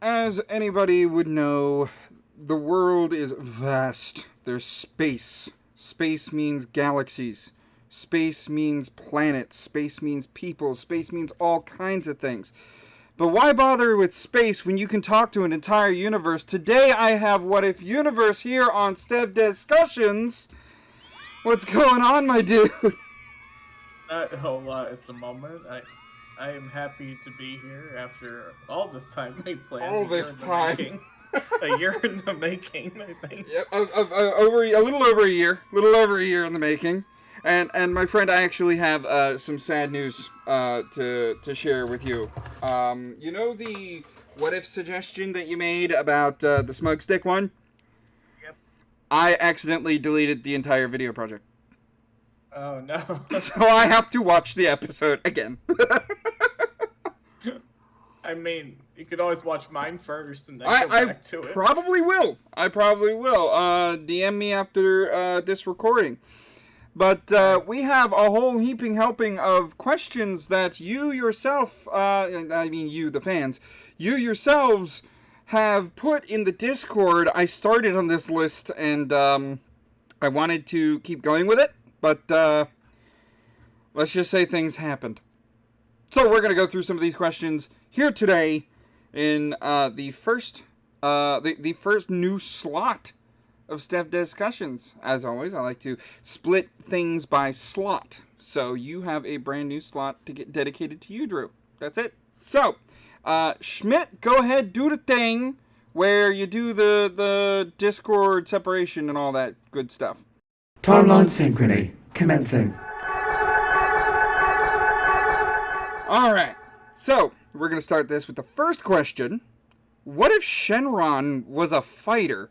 as anybody would know, the world is vast. There's space. Space means galaxies. Space means planets. Space means people. Space means all kinds of things. But why bother with space when you can talk to an entire universe? Today I have What If Universe here on StevDeScussions. What's going on, my dude? Not a whole lot at the moment. I am happy to be here after all this time we planned. All this time. A year in the making, I think. Yep, a little over a year. Little over a year in the making. And my friend, I actually have some sad news to share with you. You know the what if suggestion that you made about the smoke stick one? Yep. I accidentally deleted the entire video project. Oh no. So I have to watch the episode again. I mean, you could always watch mine first and then go back to it. I probably will. DM me after this recording. But we have a whole heaping helping of questions that you yourself, I mean you, the fans, you yourselves have put in the Discord. I started on this list and I wanted to keep going with it, but let's just say things happened. So we're going to go through some of these questions here today in the first new slot of StevDeScussions. As always, I like to split things by slot. So you have a brand new slot to get dedicated to you, Drew. That's it. So, Schmidt, go ahead, do the thing where you do the Discord separation and all that good stuff. Timeline synchrony commencing. Alright, so we're going to start this with the first question. What if Shenron was a fighter?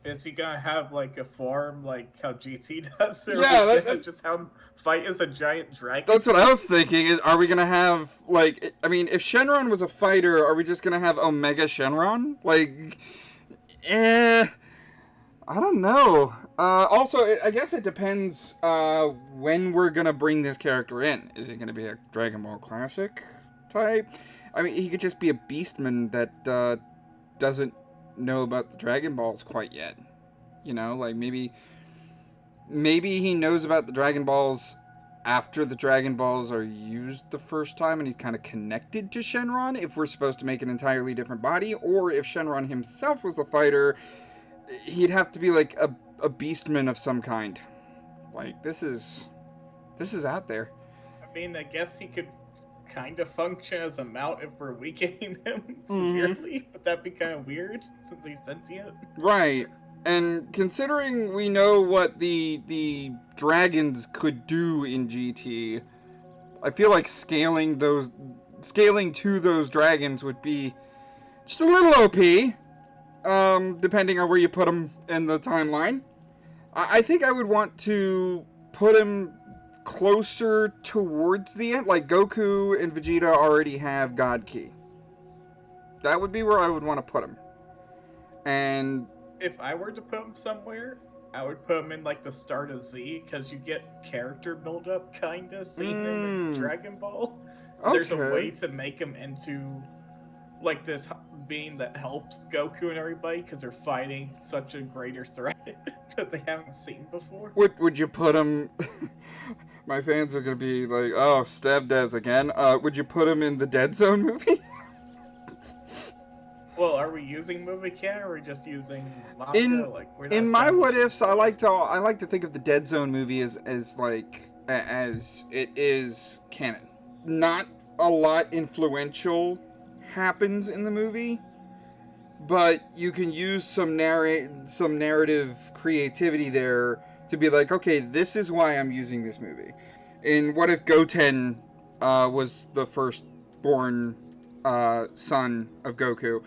Is he gonna have like a form like how GT does? Or Yeah, just have him fight as a giant dragon? That's what I was thinking, is are we gonna have, like, I mean, if Shenron was a fighter, are we just gonna have Omega Shenron? Like, I don't know. Also, I guess it depends when we're gonna bring this character in. Is it gonna be a Dragon Ball Classic type? I mean, he could just be a Beastman that doesn't know about the Dragon Balls quite yet. You know, like maybe he knows about the Dragon Balls after the Dragon Balls are used the first time and he's kind of connected to Shenron, if we're supposed to make an entirely different body. Or if Shenron himself was a fighter, he'd have to be like a Beastman of some kind. Like, this is out there. I mean, I guess he could kind of function as a mount if we're weakening him severely, but that'd be kind of weird since he's sentient. Right. And considering we know what the dragons could do in GT, I feel like scaling to those dragons would be just a little OP, depending on where you put them in the timeline. I think I would want to put him closer towards the end. Like, Goku and Vegeta already have God Ki. That would be where I would want to put him. And if I were to put him somewhere, I would put him in like the start of Z, because you get character build-up kinda seen in Dragon Ball. Okay. There's a way to make him into like this being that helps Goku and everybody, because they're fighting such a greater threat that they haven't seen before. Would you put him... My fans are going to be like, oh, StevDes again. Would you put him in the Dead Zone movie? Well, are we using movie canon, or are we just using manga? In my what ifs, I like to think of the Dead Zone movie as it is canon. Not a lot influential happens in the movie, but you can use some narrative creativity there to be like, okay, this is why I'm using this movie. In What If Goten was the firstborn son of Goku?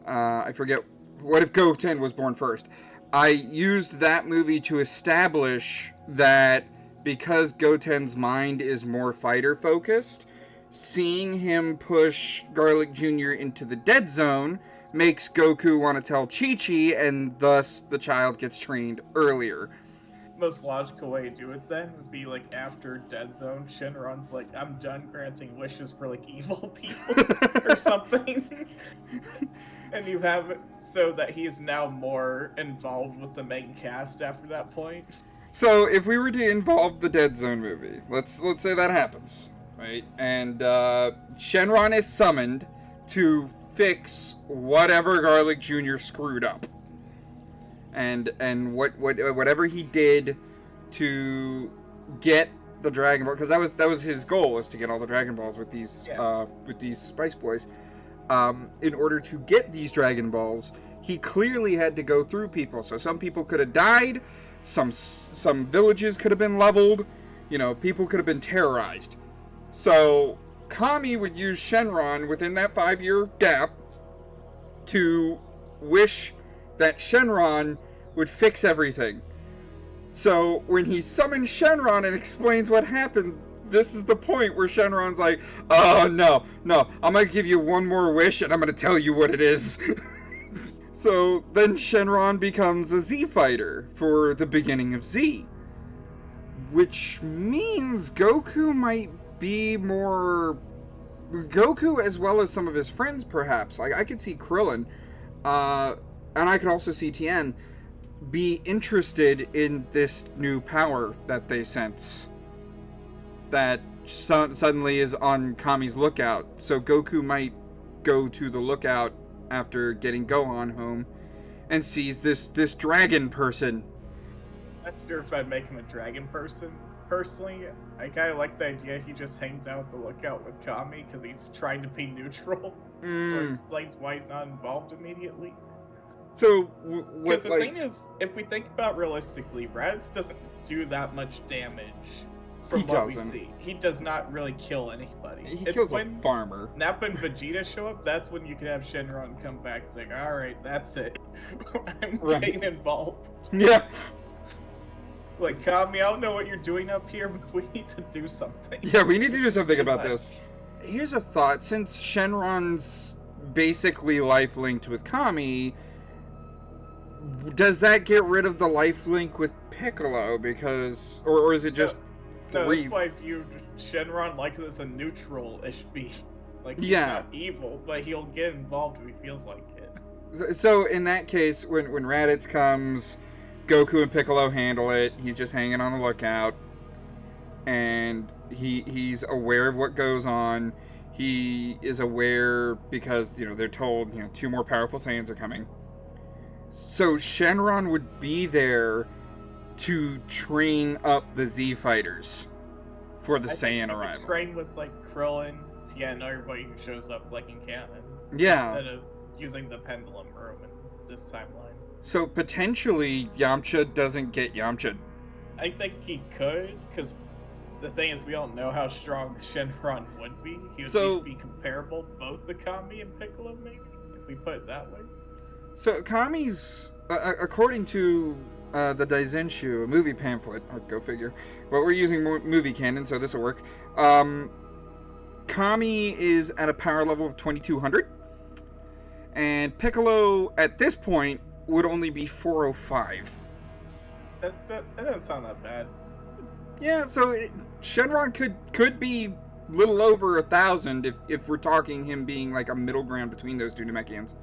I forget. What if Goten was born first? I used that movie to establish that because Goten's mind is more fighter focused, seeing him push Garlic Jr. into the dead zone makes Goku want to tell Chi-Chi, and thus the child gets trained earlier. most logical way to do it then would be like after Dead Zone, Shenron's like, I'm done granting wishes for like evil people or something. And you have it so that he is now more involved with the main cast after that point. So if we were to involve the Dead Zone movie, let's say that happens, right? And Shenron is summoned to fix whatever Garlic Jr. screwed up. And whatever he did to get the Dragon Ball, because that was his goal, was to get all the Dragon Balls with these Spice Boys. In order to get these Dragon Balls, he clearly had to go through people. So some people could have died, some villages could have been leveled, people could have been terrorized. So Kami would use Shenron within that 5-year gap to wish that Shenron would fix everything. So when he summons Shenron and explains what happened, this is the point where Shenron's like, oh no, I'm gonna give you one more wish and I'm gonna tell you what it is. So then Shenron becomes a Z fighter for the beginning of Z. Which means Goku might be more... Goku as well as some of his friends perhaps. Like I could see Krillin, and I could also see Tien be interested in this new power that they sense. That suddenly is on Kami's lookout. So Goku might go to the lookout after getting Gohan home and sees this dragon person. I'm not sure if I'd make him a dragon person. Personally, I kind of like the idea he just hangs out at the lookout with Kami because he's trying to be neutral. So it explains why he's not involved immediately. So, because the thing is, if we think about realistically, Raditz doesn't do that much damage from what we see. He does not really kill anybody. He kills a farmer. Nappa and Vegeta show up, that's when you can have Shenron come back and say, alright, that's it. I'm getting involved. Yeah. Like, Kami, I don't know what you're doing up here, but we need to do something. Yeah, we need to do something about this. Here's a thought. Since Shenron's basically life linked with Kami, does that get rid of the life link with Piccolo? Because, or is it just no, that's why I viewed Shenron like as a neutral-ish being. Like, he's not evil, but he'll get involved if he feels like it. So in that case, when Raditz comes, Goku and Piccolo handle it. He's just hanging on the lookout, and he's aware of what goes on. He is aware because they're told 2 more powerful Saiyans are coming. So Shenron would be there to train up the Z fighters for the Saiyan arrival. Train with like Krillin, Tien, everybody who shows up like in canon. Yeah. Instead of using the pendulum room in this timeline. So potentially Yamcha doesn't get Yamcha. I think he could, because the thing is we don't know how strong Shenron would be. He would be comparable both to Kami and Piccolo, maybe, if we put it that way. So Kami's, according to the Daizenshu, a movie pamphlet, go figure, but we're using movie canon, so this will work. Kami is at a power level of 2200, and Piccolo at this point would only be 405. That doesn't sound that bad. Yeah, so Shenron could be little over 1,000 if we're talking him being like a middle ground between those two Namekians.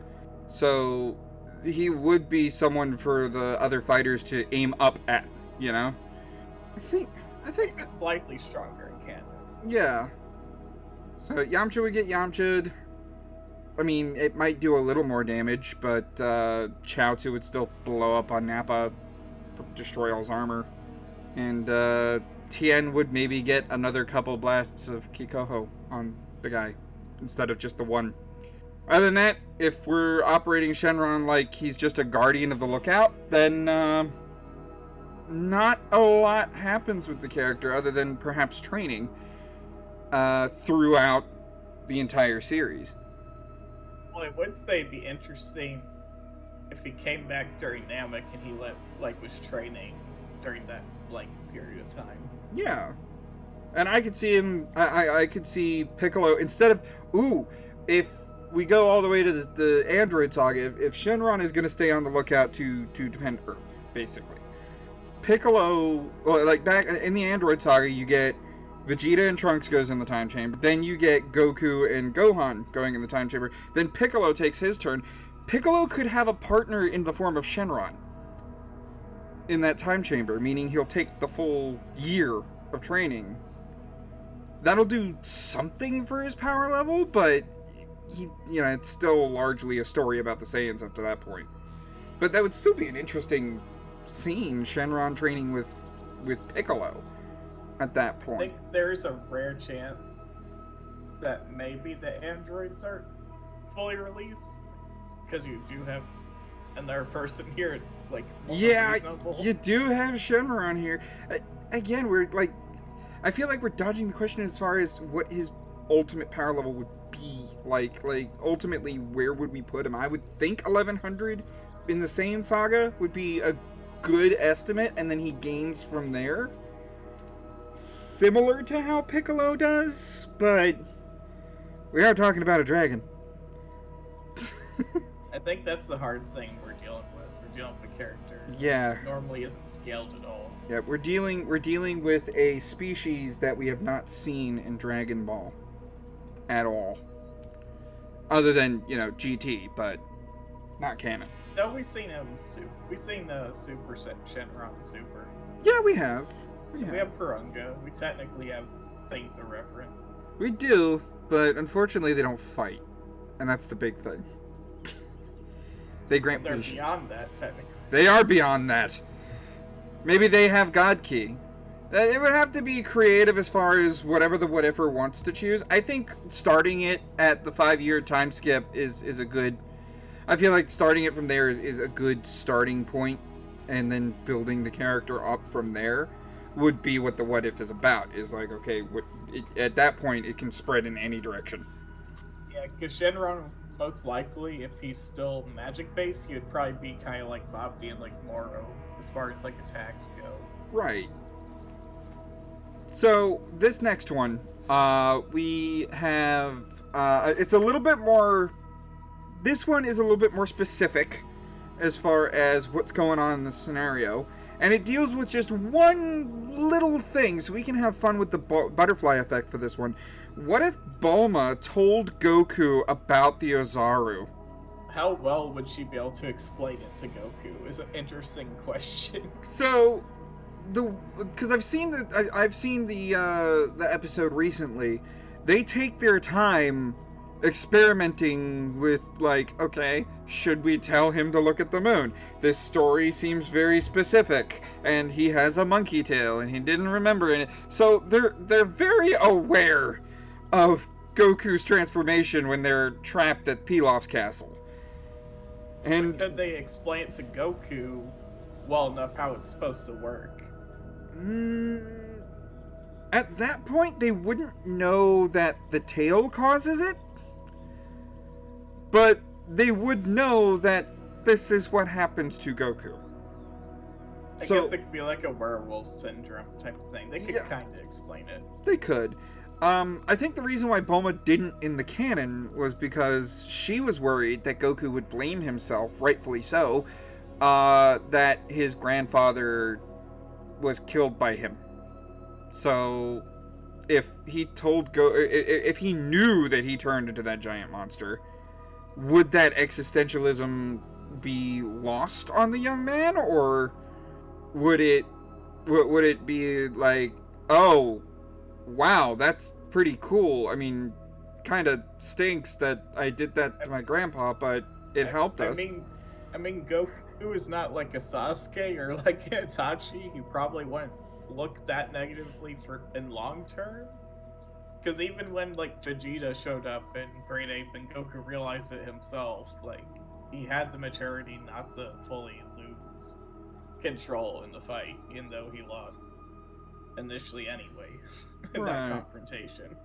So he would be someone for the other fighters to aim up at, I think slightly stronger in canon. Yeah. So Yamcha would get Yamcha'd. I mean, it might do a little more damage, but Chaozu would still blow up on Nappa, destroy all his armor. And Tien would maybe get another couple blasts of Kikoho on the guy, instead of just the one. Other than that, if we're operating Shenron like he's just a guardian of the lookout, then not a lot happens with the character other than perhaps training throughout the entire series. Well, I would say it'd be interesting if he came back during Namek and he was training during that blank period of time. Yeah. And I could see him, I could see Piccolo, instead of, if we go all the way to the Android saga, if Shenron is going to stay on the lookout to defend Earth, basically, Piccolo, well, like back in the Android Saga, you get Vegeta and Trunks goes in the time chamber. Then you get Goku and Gohan going in the time chamber. Then Piccolo takes his turn. Piccolo could have a partner in the form of Shenron in that time chamber, meaning he'll take the full year of training. That'll do something for his power level, but it's still largely a story about the Saiyans up to that point. But that would still be an interesting scene, Shenron training with Piccolo at that point. I think there's a rare chance that maybe the androids aren't fully released, because you do have another person here. It's like reasonable. You do have Shenron here. Again, we're like, I feel like we're dodging the question as far as what his ultimate power level would be. Like ultimately, where would we put him? I would think 1100 in the Saiyan Saga would be a good estimate, and then he gains from there. Similar to how Piccolo does, but we are talking about a dragon. I think that's the hard thing we're dealing with. We're dealing with a character Yeah. normally isn't scaled at all. Yeah, we're dealing with a species that we have not seen in Dragon Ball at all. Other than, GT, but not canon. No, we've seen him we've seen the Super Shenron Super. Yeah, we have. We have Kurunga. We technically have things to reference. We do, but unfortunately they don't fight. And that's the big thing. They grant They're wishes. beyond that, technically. They are beyond that. Maybe they have God Key. It would have to be creative as far as whatever the what-ifer wants to choose. I think starting it at the 5-year time skip is a good... I feel like starting it from there is a good starting point, and then building the character up from there would be what the what-if is about. Is like, okay, at that point, it can spread in any direction. Yeah, because Shenron, most likely, if he's still magic-based, he would probably be kind of like Bobby and like Moro, as far as like attacks go. Right. So, this next one, we have, it's a little bit more, this one is a little bit more specific as far as what's going on in the scenario, and it deals with just one little thing, so we can have fun with the butterfly effect for this one. What if Bulma told Goku about the Ozaru? How well would she be able to explain it to Goku is an interesting question. So, because I've seen the episode recently, they take their time experimenting with, like, okay, should we tell him to look at the moon? This story seems very specific, and he has a monkey tail, and he didn't remember it. So they're very aware of Goku's transformation when they're trapped at Pilaf's castle. And could they explain it to Goku well enough how it's supposed to work? At that point, they wouldn't know that the tail causes it, but they would know that this is what happens to Goku. I guess it could be like a werewolf syndrome type of thing. They could kind of explain it. They could. I think the reason why Bulma didn't in the canon was because she was worried that Goku would blame himself, rightfully so, that his grandfather was killed by him. So, if he if he knew that he turned into that giant monster, would that existentialism be lost on the young man, or would it be like, oh, wow, that's pretty cool. I mean, kind of stinks that I did that to my grandpa, but it helped us. I mean, Goku is not like a Sasuke or like a Itachi. He probably wouldn't look that negatively in long term. Because even when like Vegeta showed up in Great Ape and Goku realized it himself, like he had the maturity not to fully lose control in the fight, even though he lost initially anyways in that confrontation.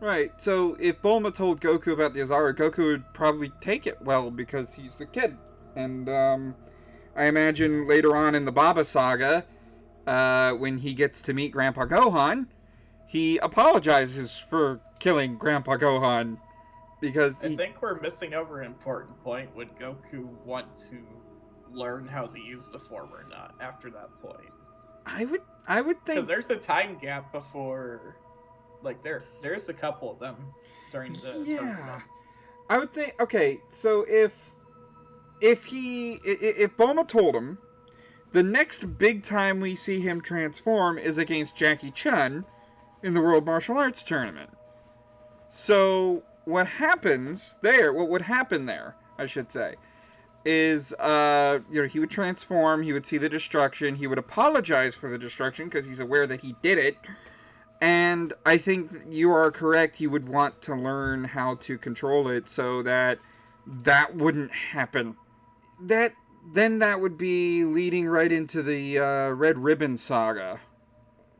Right, so if Bulma told Goku about the Ozaru, Goku would probably take it well because he's a kid. And I imagine later on in the Baba saga, when he gets to meet Grandpa Gohan, he apologizes for killing Grandpa Gohan because I think we're missing over an important point. Would Goku want to learn how to use the form or not after that point. I would think Because there's a time gap before, like there's a couple of them during the tournaments. I would think. Okay, so if Bulma told him, the next big time we see him transform is against Jackie Chun in the World Martial Arts Tournament. So what happens there? What would happen there? I should say. Is, he would transform, he would see the destruction, he would apologize for the destruction because he's aware that he did it, and I think you are correct, he would want to learn how to control it so that that wouldn't happen. Then that would be leading right into the Red Ribbon Saga,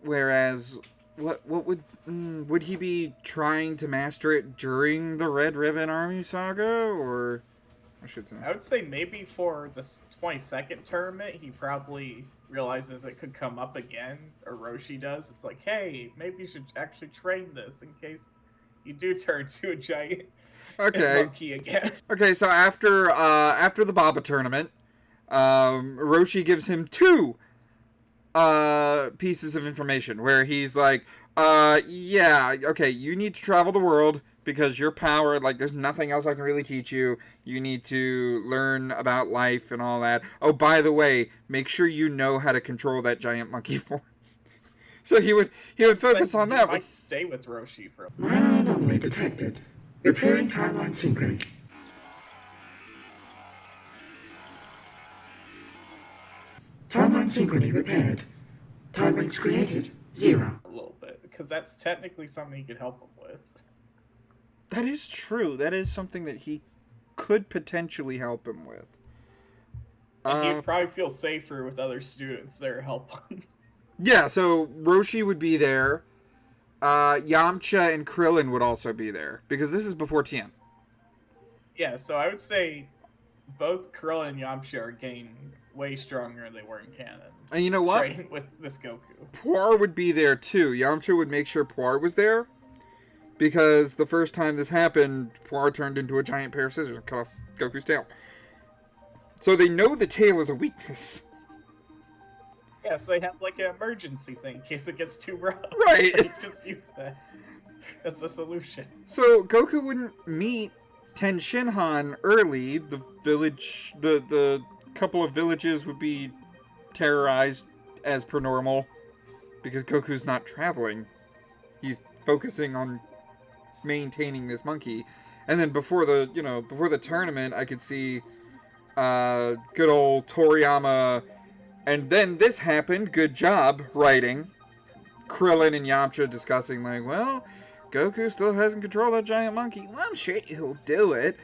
whereas what would he be trying to master it during the Red Ribbon Army Saga, or... I would say maybe for the 22nd tournament, he probably realizes it could come up again, or Roshi does. It's like, hey, maybe you should actually train this in case you do turn to a giant monkey again. Okay, so after the Baba tournament, Roshi gives him 2 pieces of information where he's like, you need to travel the world. Because your power, there's nothing else I can really teach you. You need to learn about life and all that. Oh, by the way, make sure you know how to control that giant monkey form. So he would focus on that. Might stay with Roshi for a Minor anomaly detected. Repairing timeline synchrony. Timeline synchrony repaired. Time links created 0. little bit, because that's technically something he could help him with. That is true. That is something that he could potentially help him with. And he'd probably feel safer with other students there helping. Yeah, so Roshi would be there. Yamcha and Krillin would also be there. Because this is before Tien. Yeah, so I would say both Krillin and Yamcha are getting way stronger than they were in canon. And you know what? Training with this Goku. Puar would be there too. Yamcha would make sure Puar was there. Because the first time this happened, Puar turned into a giant pair of scissors and cut off Goku's tail. So they know the tail is a weakness. Yeah, so they have an emergency thing in case it gets too rough. Right. They just use that as the solution. So Goku wouldn't meet Ten Shinhan early. The village, the couple of villages would be terrorized as per normal. Because Goku's not traveling. He's focusing on maintaining this monkey. And then before the tournament, I could see good old Toriyama, and then this happened, good job writing, Krillin and Yamcha discussing Goku still hasn't controlled that giant monkey. Well, I'm sure he'll do it.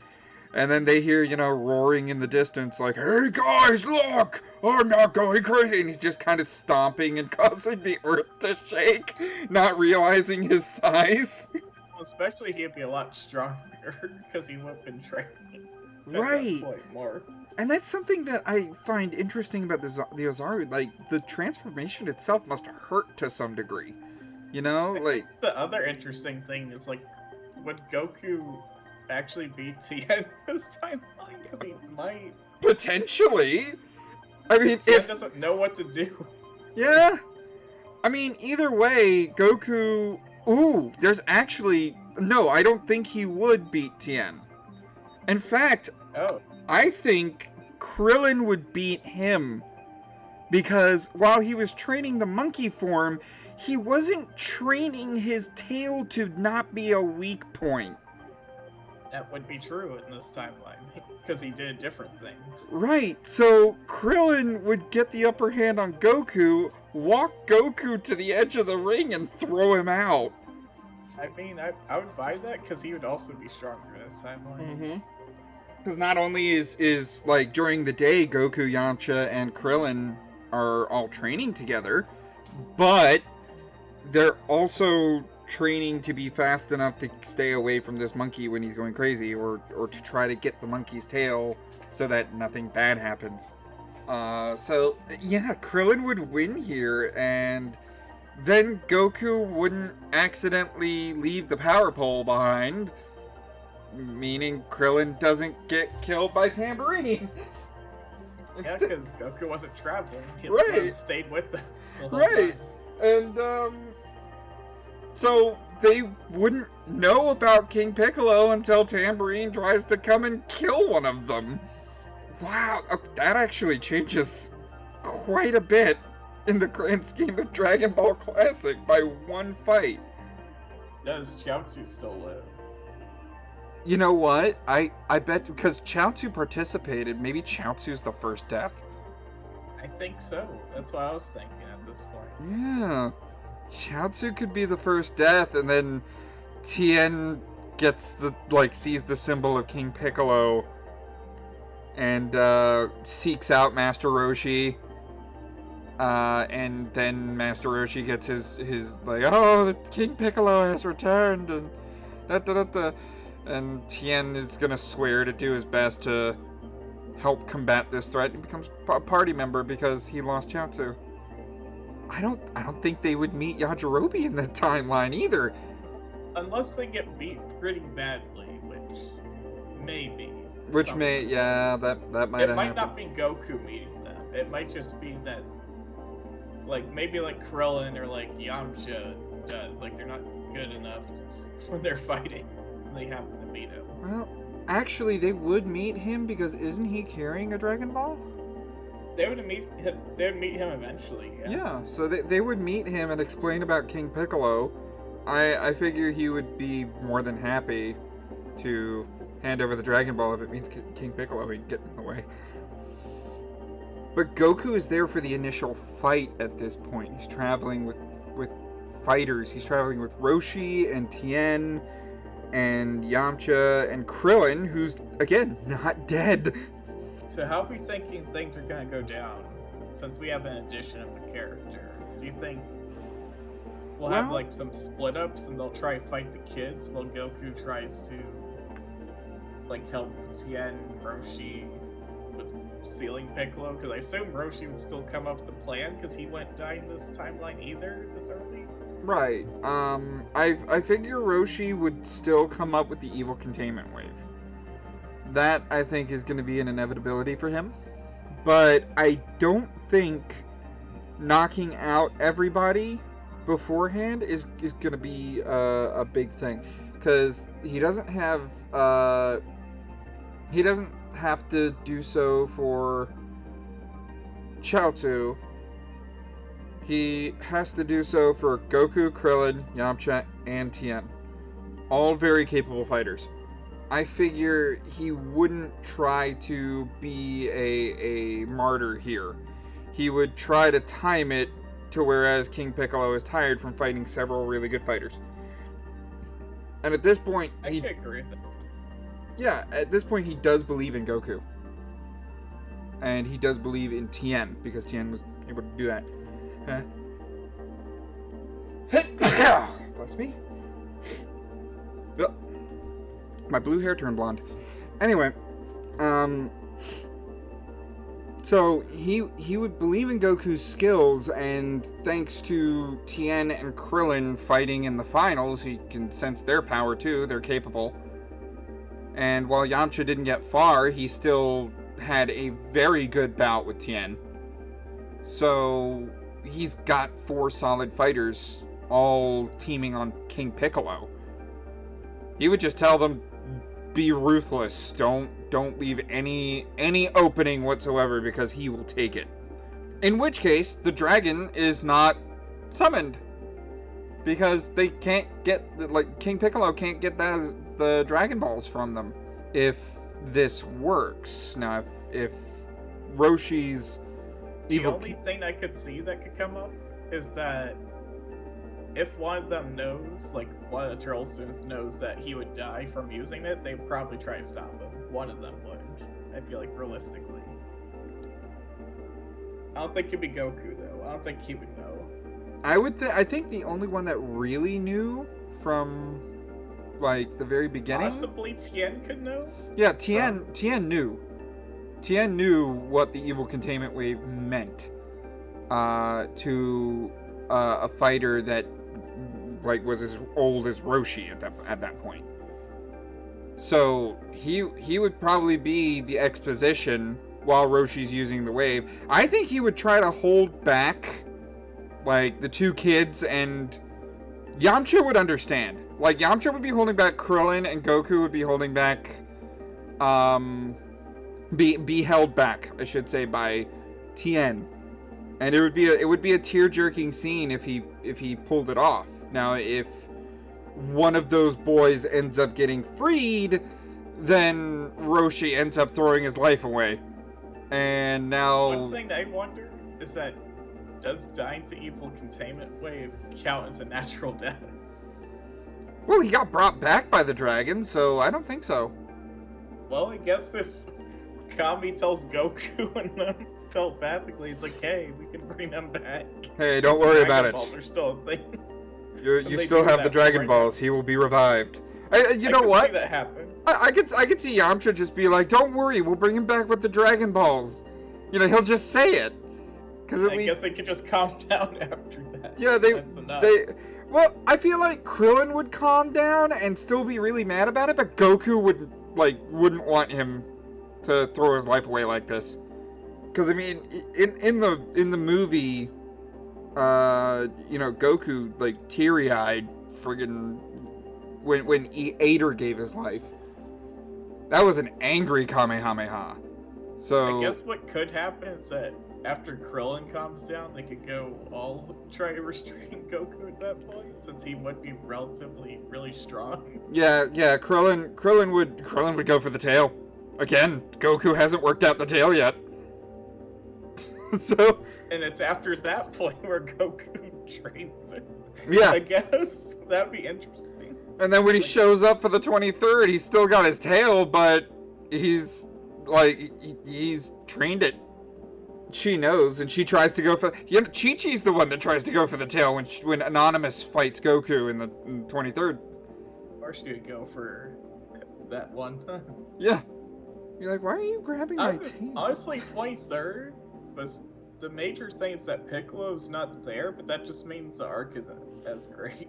And then they hear, roaring in the distance hey guys, look! I'm not going crazy! And he's just kind of stomping and causing the earth to shake, not realizing his size. Especially he'd be a lot stronger because he would have been training. Right. More. And that's something that I find interesting about the Ozaru. The transformation itself must hurt to some degree. The other interesting thing is, would Goku actually beat Tien this timeline? Because he might. Potentially. I mean, Tien doesn't know what to do. Yeah. I mean, either way, Goku... Ooh, there's actually... No, I don't think he would beat Tien. In fact, I think Krillin would beat him. Because while he was training the monkey form, he wasn't training his tail to not be a weak point. That would be true in this timeline, because he did a different thing. Right, so Krillin would get the upper hand on Goku, walk Goku to the edge of the ring, and throw him out. I mean, I would buy that, because he would also be stronger in this timeline. Mm-hmm. Because not only is during the day, Goku, Yamcha, and Krillin are all training together, but they're also training to be fast enough to stay away from this monkey when he's going crazy, or to try to get the monkey's tail so that nothing bad happens. So yeah, Krillin would win here, and then Goku wouldn't accidentally leave the power pole behind, meaning Krillin doesn't get killed by Tambourine. Yeah, Instead, because Goku wasn't traveling. He Right. stayed with them. the whole right, time. and so they wouldn't know about King Piccolo until Tambourine tries to come and kill one of them. Wow, that actually changes quite a bit in the grand scheme of Dragon Ball Classic by one fight. Does Chiaotzu still live? You know what? I bet because Chaozu participated, maybe Chaozu's the first death. I think so. That's what I was thinking at this point. Yeah. Chaozu could be the first death, and then Tien gets sees the symbol of King Piccolo and seeks out Master Roshi. And then Master Roshi gets his oh, King Piccolo has returned, and and Tien is gonna swear to do his best to help combat this threat. He becomes a party member because he lost Chaozu. I don't think they would meet Yajirobe in the timeline either. Unless they get beat pretty badly, which maybe. Which may, yeah, that might have It might happened. not be Goku meeting them. It might just be that, maybe Krillin or Yamcha does. They're not good enough when they're fighting. They happen to meet him. Well, actually, they would meet him because isn't he carrying a Dragon Ball? They would meet him eventually. Yeah, so they would meet him and explain about King Piccolo. I figure he would be more than happy to hand over the Dragon Ball if it means King Piccolo he'd get in the way. But Goku is there for the initial fight at this point. He's traveling with fighters. He's traveling with Roshi and Tien and Yamcha and Krillin, who's, again, not dead. So how are we thinking things are going to go down, since we have an addition of the character? Do you think we'll have some split-ups and they'll try to fight the kids while Goku tries to help Tien Roshi with sealing Piccolo? Because I assume Roshi would still come up with the plan because he wouldn't die in this timeline either this early. Right. I figure Roshi would still come up with the evil containment wave. That, I think, is going to be an inevitability for him. But I don't think knocking out everybody beforehand is going to be a big thing. Because he doesn't have to do so for Chaozu. He has to do so for Goku, Krillin, Yamcha, and Tien. All very capable fighters. I figure he wouldn't try to be a martyr here. He would try to time it to whereas King Piccolo is tired from fighting several really good fighters. And at this point, I can agree with that. Yeah, at this point he does believe in Goku. And he does believe in Tien, because Tien was able to do that. Bless me. Oh, my blue hair turned blonde. Anyway, so he would believe in Goku's skills, and thanks to Tien and Krillin fighting in the finals, he can sense their power too. They're capable. And while Yamcha didn't get far, he still had a very good bout with Tien. So he's got 4 solid fighters all teaming on King Piccolo. He would just tell them, be ruthless. Don't leave any opening whatsoever, because he will take it. In which case, the dragon is not summoned, because they can't get King Piccolo can't get the Dragon Balls from them. If this works, now if Roshi's evil, the only thing I could see that could come up is that if one of them knows, one of the Turtle Students knows that he would die from using it, they'd probably try to stop him. One of them would. I feel realistically. I don't think it'd be Goku, though. I don't think he would know. I think the only one that really knew from, the very beginning... Possibly Tien could know? Yeah, Tien knew. Tien knew what the evil containment wave meant to a fighter that was as old as Roshi at that point. So he would probably be the exposition while Roshi's using the wave. I think he would try to hold back, like, the two kids, and Yamcha would understand. Like, Yamcha would be holding back Krillin, and Goku would be holding back, be held back, I should say, by Tien. And it would be a tear-jerking scene if he pulled it off. Now, if one of those boys ends up getting freed, then Roshi ends up throwing his life away. And now... One thing I wonder is that, does dying to evil containment wave count as a natural death? Well, he got brought back by the dragon, so I don't think so. Well, I guess if Kami tells Goku and them telepathically, it's like, hey, we can bring them back. Hey, don't worry about it. Balls are still a thing. You still have the Dragon Balls. He will be revived. You know what? I see that happen. I could see Yamcha just be like, don't worry, we'll bring him back with the Dragon Balls. You know, he'll just say it. I guess they could just calm down after that. Yeah, well, I feel like Krillin would calm down and still be really mad about it, but Goku wouldn't want him to throw his life away like this. Because I mean, in the movie, you know, Goku like teary-eyed, friggin' when Ader gave his life. That was an angry Kamehameha. So I guess what could happen is that after Krillin calms down, they could go all try to restrain Goku at that point, since he would be relatively really strong. Yeah. Krillin would go for the tail. Again, Goku hasn't worked out the tail yet. So. And it's after that point where Goku trains it. Yeah. I guess that'd be interesting. And then when he shows up for the 23rd, he's still got his tail, but he's trained it. She knows, and she tries to go for... Chi-Chi's the one that tries to go for the tail when Anonymous fights Goku in the 23rd. Or she would go for that one. Yeah. You're like, why are you grabbing my tail? Honestly, 23rd was... The major thing is that Piccolo's not there, but that just means the arc isn't as great.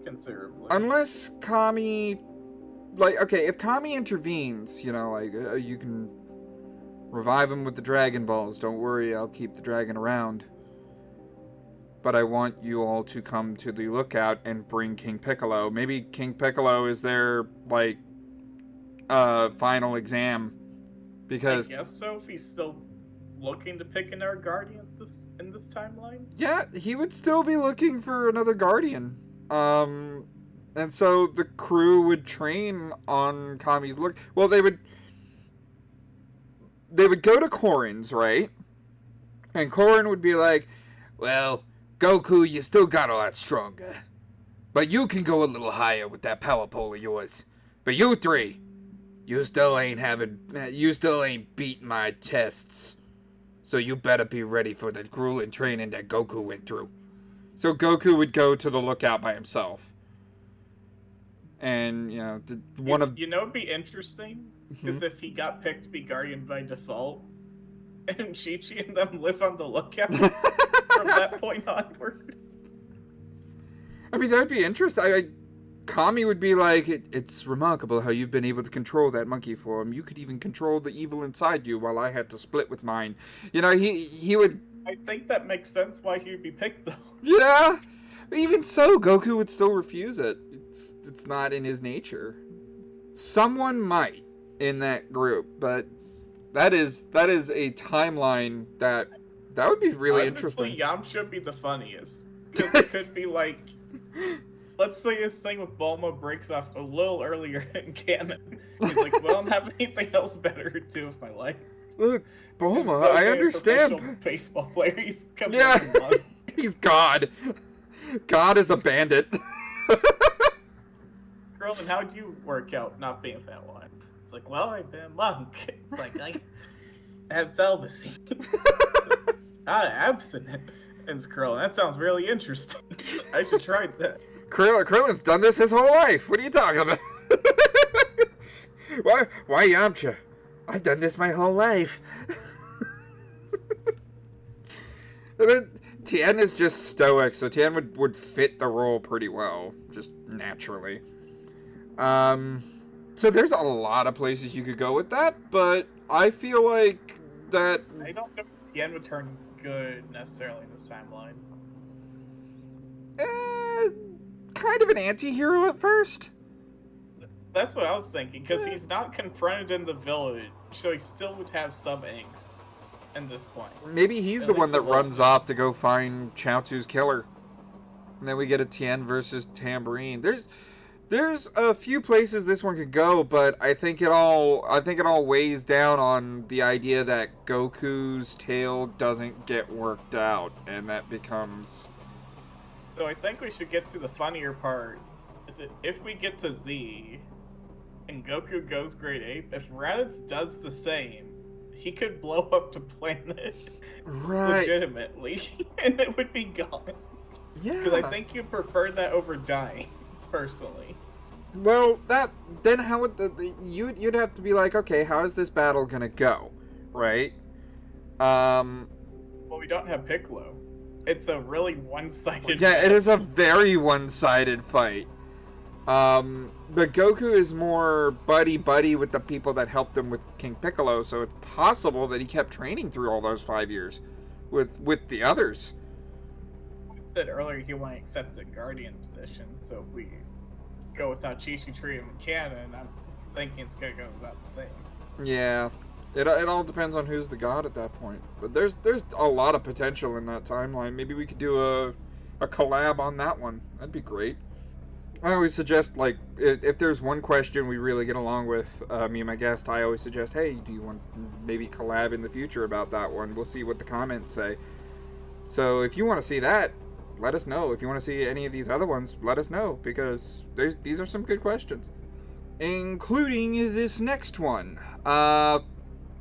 Considerably. Unless Kami... Like, okay, if Kami intervenes, you know, like, you can... revive him with the Dragon Balls. Don't worry, I'll keep the dragon around. But I want you all to come to the lookout and bring King Piccolo. Maybe King Piccolo is their, like, final exam. Because... I guess so, if he's still looking to pick another guardian in this timeline? Yeah, he would still be looking for another guardian. And so the crew would train on Kami's look. Well, they would go to Korin's, right? And Korin would be like, well, Goku, you still got a lot stronger. But you can go a little higher with that power pole of yours. But you three, you still ain't beat my tests. So you better be ready for the grueling training that Goku went through. So Goku would go to the lookout by himself. And, you know, You know, it'd be interesting, because if he got picked to be Guardian by default, and Chi-Chi and them live on the lookout from that point onward. I mean, that'd be interesting. Kami would be like, it's remarkable how you've been able to control that monkey form. You could even control the evil inside you while I had to split with mine. You know, he would... I think that makes sense why he would be picked, though. Yeah! Even so, Goku would still refuse it. It's not in his nature. Someone might in that group, but that is a timeline that would be really interesting. Honestly, Yamcha would be the funniest. Because it could be like... Let's say this thing with Bulma breaks off a little earlier in canon. He's like, well, I don't have anything else better to do with my life. Look, Bulma, I understand. Baseball player, he's coming. Yeah, he's God. God is a bandit. Krillin, how'd you work out not being that one? It's like, well, I've been a monk. It's like, I have celibacy. Abstinent. And it's Krillin, that sounds really interesting. I should try that. Krillin's done this his whole life. What are you talking about? Why Yamcha? I've done this my whole life. And then Tien is just stoic, so Tien would fit the role pretty well, just naturally. So there's a lot of places you could go with that, but I feel like that... I don't know if Tien would turn good necessarily in this timeline. Kind of an anti-hero at first. That's what I was thinking, because he's not confronted in the village, so he still would have some angst at this point. Maybe he's At the least one that a little runs bit. off to go find Chaozu's killer. And then we get a Tien versus Tambourine. There's a few places this one could go, but I think it all weighs down on the idea that Goku's tale doesn't get worked out, and that becomes... So I think we should get to the funnier part. Is that if we get to Z, and Goku goes Great Ape, if Raditz does the same, he could blow up the planet Right. legitimately, and it would be gone. Yeah. Because I think you prefer that over dying, personally. Well, then how would you'd have to be like, okay, how is this battle gonna go, right? Well, we don't have Piccolo. It's a really one-sided. Yeah, it is a very one-sided fight. But Goku is more buddy-buddy with the people that helped him with King Piccolo, so it's possible that he kept training through all those 5 years with the others. You said earlier he won't accept the Guardian position, so if we go without Chi-Chi treat him in canon, I'm thinking it's gonna go about the same. Yeah, it all depends on who's the god at that point. But there's a lot of potential in that timeline. Maybe we could do a collab on that one. That'd be great. I always suggest, like, if there's one question we really get along with, me and my guest, I always suggest, hey, do you want maybe collab in the future about that one? We'll see what the comments say. So if you want to see that, let us know. If you want to see any of these other ones, let us know, because these are some good questions. Including this next one.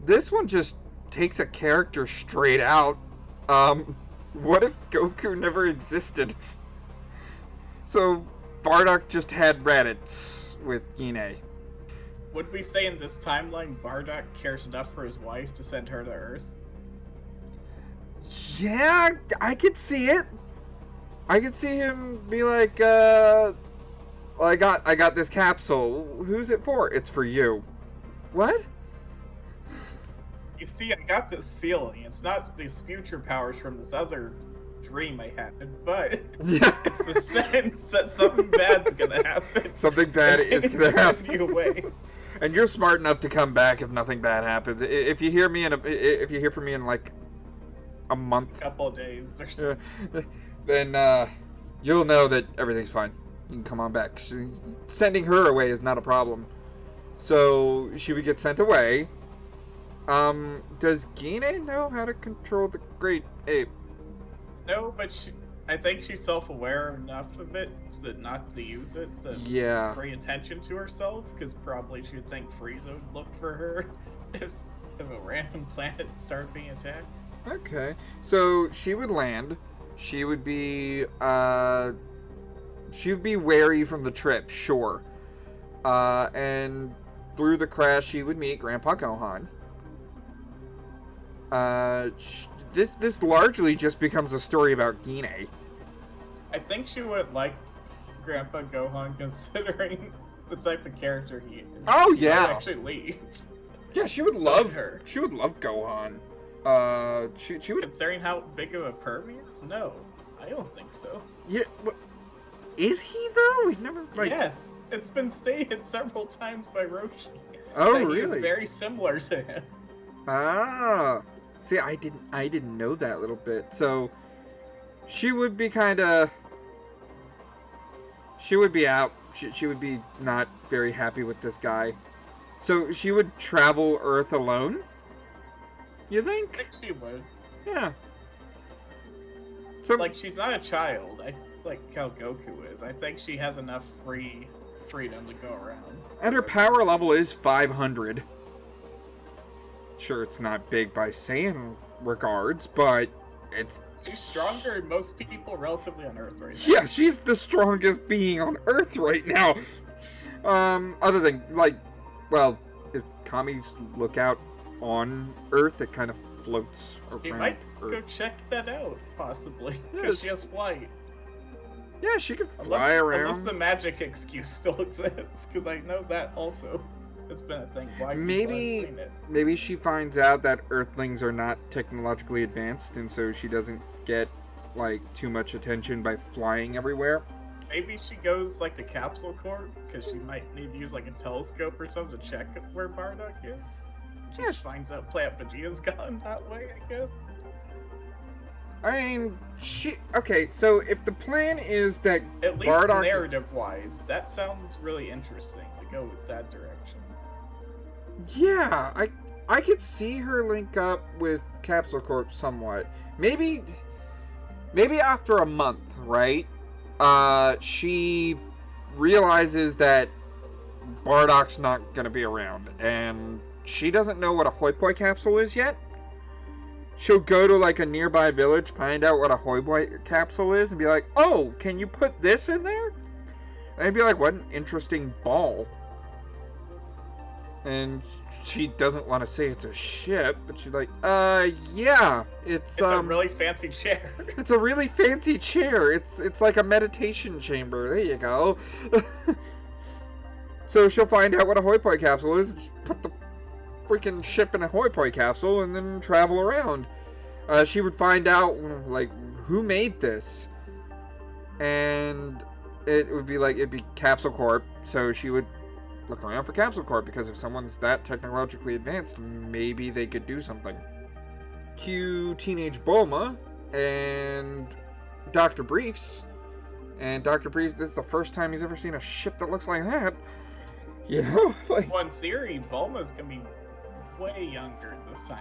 This one just takes a character straight out. What if Goku never existed? So Bardock just had Raditz with Gine. Would we say in this timeline Bardock cares enough for his wife to send her to Earth? Yeah, I could see it. I could see him be like, well, I got this capsule. Who's it for? It's for you. What? You see, I got this feeling. It's not these future powers from this other dream I had, but Yeah. it's the sense that something bad's gonna happen. Something bad is gonna Send happen. you away. And you're smart enough to come back if nothing bad happens. If you hear from me in like a month, Couple of days or so. then you'll know that everything's fine. You can come on back. Sending her away is not a problem. So she would get sent away. Does Gine know how to control the Great Ape? No, but I think she's self-aware enough of it to not to use it to Yeah. bring attention to herself, because probably she would think Frieza would look for her if a random planet started being attacked. Okay. So she would land. She would be wary from the trip, sure. And through the crash, she would meet Grandpa Gohan. This largely just becomes a story about Gine. I think she would like Grandpa Gohan, considering the type of character he is. Oh, She yeah. might actually leave. Yeah, she would love her. She would love Gohan. She would. Considering how big of a perv he is? No, I don't think so. Yeah. Is he though? We've never like. Yes, it's been stated several times by Roshi. Oh, that really? He's very similar to him. Ah. See, I didn't know that little bit. So, she would be kind of. She would be out. She would be not very happy with this guy. So she would travel Earth alone? You I think? think she would. Yeah. So, Like, she's not a child. I like how Goku is. I think she has enough freedom to go around. and her power level is 500. Sure, it's not big by Saiyan regards, but it's... She's stronger than most people relatively on Earth right now. Yeah, she's the strongest being on Earth right now. Other than, like, well, is Kami's lookout on Earth that kind of floats around You might Earth? go check that out, possibly. Yeah, Because she has flight. Yeah, she could fly Unless around. the magic excuse still exists, because I know that also. It's been a thing. Why people Maybe, haven't seen it? maybe she finds out that Earthlings are not technologically advanced, and so she doesn't get like too much attention by flying everywhere. Maybe she goes like to Capsule Corp because she might need to use like a telescope or something to check where Bardock is. She Yes. finds out Planet Vegeta's gone that way, I guess. I mean, okay, so if the plan is that At least Bardock is- narrative-wise, that sounds really interesting to go with that direction. yeah, I could see her link up with Capsule Corp somewhat. Maybe after a month, right? She realizes that Bardock's not gonna be around, and she doesn't know what a hoi poi capsule is yet. She'll go to like a nearby village, find out what a hoi poi capsule is, and be like, "Oh, can you put this in there?" And I'd be like, "What an interesting ball." And she doesn't want to say it's a ship, but she's like, yeah, it's a really fancy chair." it's a really fancy chair. It's like a meditation chamber. There you go. So she'll find out what a hoi poi capsule is, just put the freaking ship in a hoi poi capsule, and then travel around. She would find out, like, who made this. And it'd be Capsule Corp, so she would look around for Capsule Corp, because if someone's that technologically advanced, maybe they could do something. Cue teenage Bulma and Dr. Briefs. And Dr. Briefs, this is the first time he's ever seen a ship that looks like that. You know? Like, Well, in theory, Bulma's gonna be way younger in this timeline.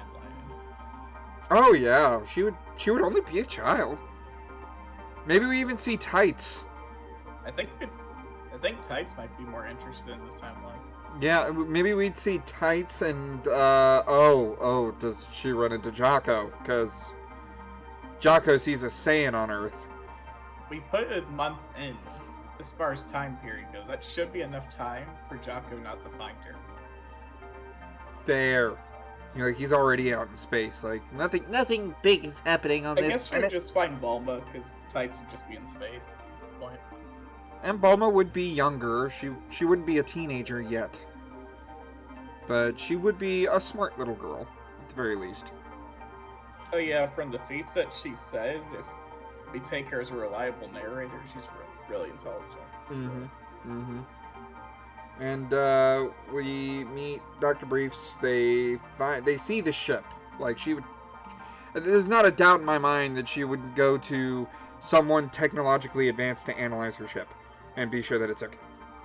oh yeah, she would only be a child. Maybe we even see Tights. I think Tights might be more interested in this timeline. Yeah, maybe we'd see Tights and, does she run into Jocko? Because Jocko sees a Saiyan on Earth. We put a month in as far as time period goes. That should be enough time for Jocko not to find her. There. You know, like, he's already out in space. Like, nothing big is happening on I this guess we planet. would just find Bulma because Tights would just be in space at this point. And Bulma would be younger. She wouldn't be a teenager yet. But she would be a smart little girl, at the very least. Oh yeah, from the feats that she said, if we take her as a reliable narrator, she's really intelligent. So. Mm-hmm. And we meet Dr. Briefs. They see the ship. Like, she would. There's not a doubt in my mind that she would go to someone technologically advanced to analyze her ship and be sure that it's okay,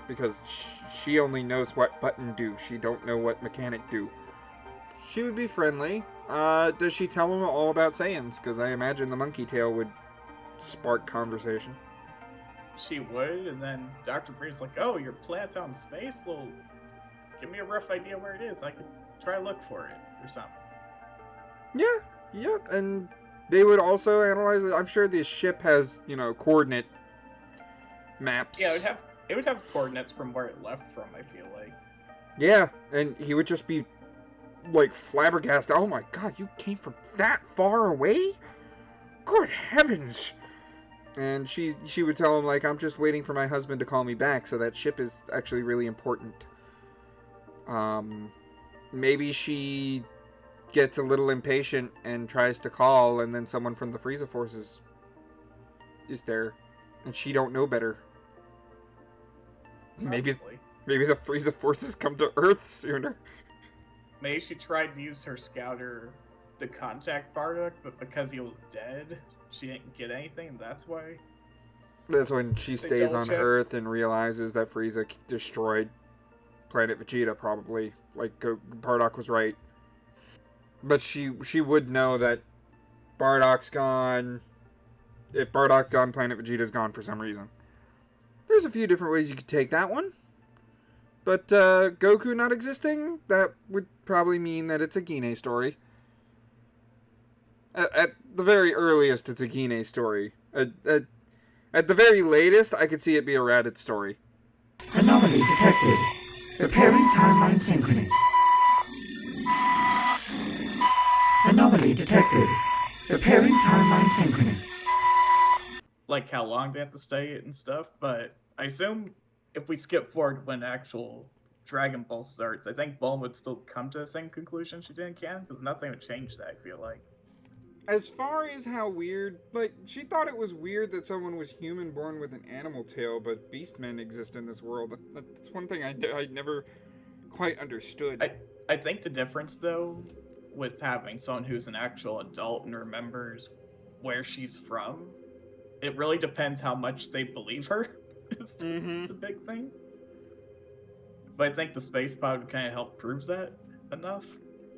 because she only knows what button do. She don't know what mechanic do. She would be friendly. Does she tell him all about Saiyans? Because I imagine the monkey tail would spark conversation. She would, and then Dr. Breed's like, "Oh, your planet's out in space? Well, give me a rough idea where it is. I could try to look for it or something." Yeah, and they would also analyze it. I'm sure this ship has, coordinate maps. Yeah, it would have coordinates from where it left from, I feel like. Yeah, and he would just be, like, flabbergasted. Oh my god, you came from that far away? Good heavens! And she would tell him, like, I'm just waiting for my husband to call me back, so that ship is actually really important. Maybe she gets a little impatient and tries to call, and then someone from the Frieza forces is there, and she don't know better. Maybe Possibly. the Frieza forces come to Earth sooner. Maybe she tried to use her scouter to contact Bardock, but because he was dead, she didn't get anything, and that's why. That's when she stays on double-checked. Earth and realizes that Frieza destroyed Planet Vegeta, probably. Like, Bardock was right. But she would know that Bardock's gone. If Bardock's gone, Planet Vegeta's gone for some reason. There's a few different ways you could take that one. But Goku not existing, that would probably mean that it's a Gine story. At the very earliest, it's a Gine story. At the very latest, I could see it be a Raditz story. Anomaly detected. Repairing timeline synchrony. Anomaly detected. Repairing timeline synchrony. Like how long they have to study it and stuff, but I assume if we skip forward when actual Dragon Ball starts, I think Bulma would still come to the same conclusion she did in canon, because nothing would change that, I feel like. As far as how weird, like, she thought it was weird that someone was human born with an animal tail, but beastmen exist in this world. That's one thing I never quite understood. I think the difference, though, with having someone who's an actual adult and remembers where she's from, it really depends how much they believe her. Is Mm-hmm. the big thing. But I think the space pod would kind of help prove that enough.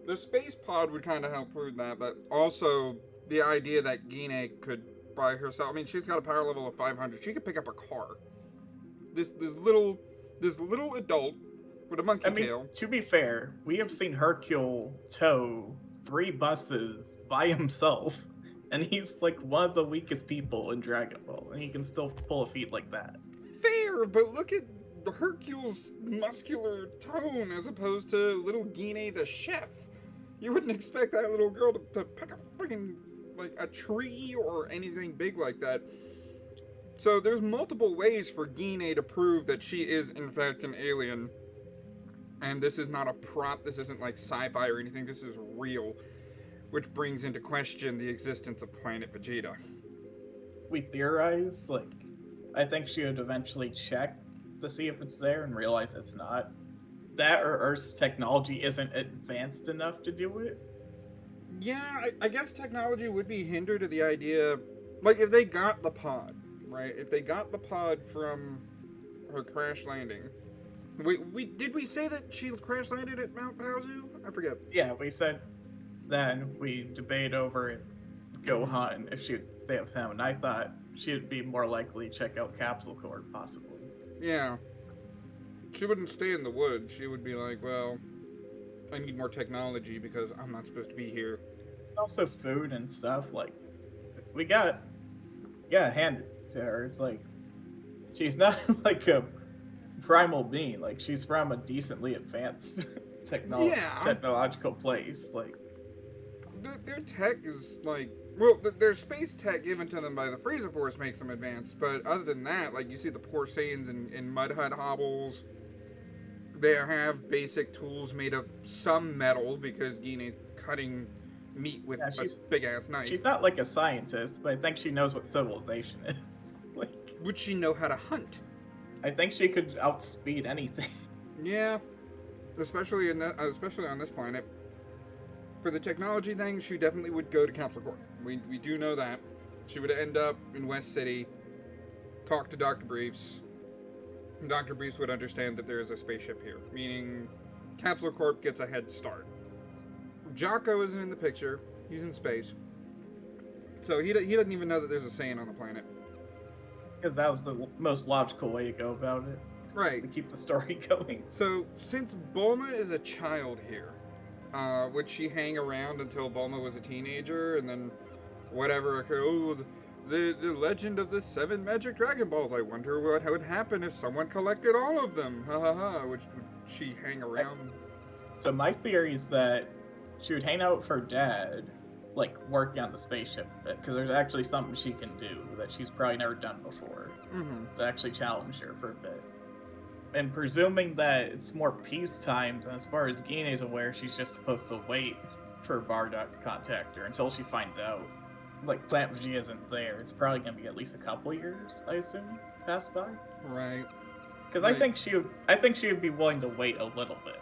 The space pod would kind of help prove that, but also the idea that Gine could by herself. I mean, she's got a power level of 500. She could pick up a car. This little adult with a monkey I mean, tail. to be fair, we have seen Hercule tow 3 buses by himself, and he's like one of the weakest people in Dragon Ball, and he can still pull a feat like that. Fair, but look at Hercule's muscular tone as opposed to little Gine the chef. You wouldn't expect that little girl to pick up freaking like a tree or anything big like that. So there's multiple ways for Gine to prove that she is in fact an alien. And this is not a prop, this isn't like sci-fi or anything, this is real. Which brings into question the existence of planet Vegeta. We theorized, like, I think she would eventually check to see if it's there and realize it's not. That or Earth's technology isn't advanced enough to do it. Yeah, I guess technology would be hindered to the idea, like if they got the pod, right? If they got the pod from her crash landing. Did we say that she crash landed at Mount Paozu? I forget. Yeah, we said then we debate over it. Gohan if she would stay with him, and I thought she would be more likely to check out Capsule Corp, possibly. Yeah. She wouldn't stay in the woods. She would be like, well, I need more technology because I'm not supposed to be here. Also, food and stuff. Like, we got, yeah, hand it to her. It's like she's not like a primal being. Like, she's from a decently advanced technological place. Like, their tech is like, well, their space tech given to them by the Frieza Force makes them advanced. But other than that, like you see the poor Saiyans in mud hut hovels. They have basic tools made of some metal because Gine's cutting meat with a big ass knife. She's not like a scientist, but I think she knows what civilization is. Like, would she know how to hunt? I think she could outspeed anything. Yeah, especially on this planet. For the technology thing, she definitely would go to Capsule Corp. We do know that. She would end up in West City, talk to Dr. Briefs. And Dr. Briefs would understand that there is a spaceship here, meaning Capsule Corp gets a head start. Jocko isn't in the picture. He's in space. So he doesn't even know that there's a Saiyan on the planet. Because that was the most logical way to go about it. Right. To keep the story going. So, since Bulma is a child here, would she hang around until Bulma was a teenager and then whatever occurred? Oh, the legend of the 7 magic Dragon Balls. I wonder what would happen if someone collected all of them. Ha ha ha. Would she hang around? So my theory is that she would hang out with her dad, like working on the spaceship, because there's actually something she can do that she's probably never done before to actually challenge her for a bit. And presuming that it's more peace times, and as far as Gine's aware, she's just supposed to wait for Bardock to contact her until she finds out. Like, Plant Vegeta isn't there. It's probably gonna be at least a couple years, I assume, pass by. Right. Because I think she would be willing to wait a little bit,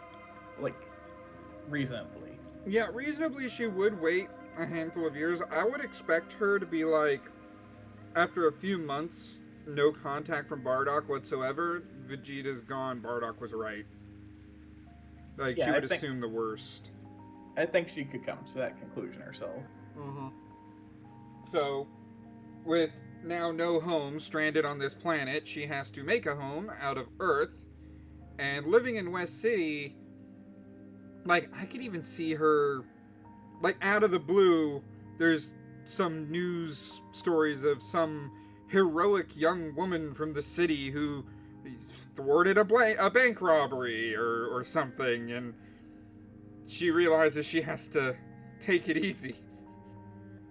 like reasonably. Yeah, reasonably she would wait a handful of years. I would expect her to be like, after a few months, no contact from Bardock whatsoever. Vegeta's gone. Bardock was right. Like, she would assume the worst. I think she could come to that conclusion herself. Mm-hmm. So, with now no home, stranded on this planet, she has to make a home out of Earth. And living in West City, like, I could even see her, like, out of the blue, there's some news stories of some heroic young woman from the city who thwarted a bank robbery or something, and she realizes she has to take it easy.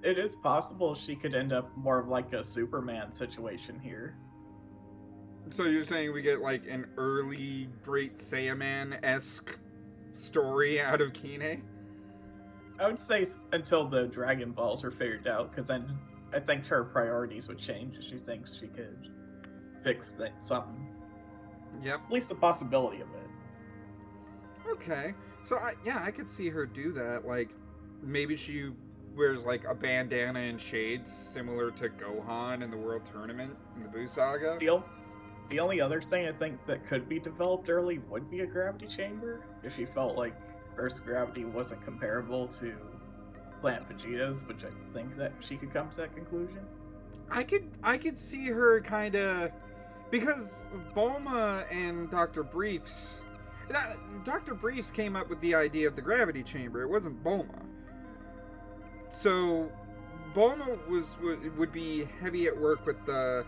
It is possible she could end up more of like a Superman situation here. So you're saying we get like an early Great Saiyaman-esque story out of Kine? I would say until the Dragon Balls are figured out, because then I think her priorities would change if she thinks she could fix something. Yep. At least the possibility of it. Okay. So I could see her do that. Like maybe she wears like a bandana and shades similar to Gohan in the World Tournament in the Buu Saga. The only other thing I think that could be developed early would be a gravity chamber, if she felt like Earth's gravity wasn't comparable to Planet Vegeta's, which I think that she could come to that conclusion. I could see her kind of, because Bulma and Dr. Briefs came up with the idea of the gravity chamber. It wasn't Bulma. So Bulma would be heavy at work with the.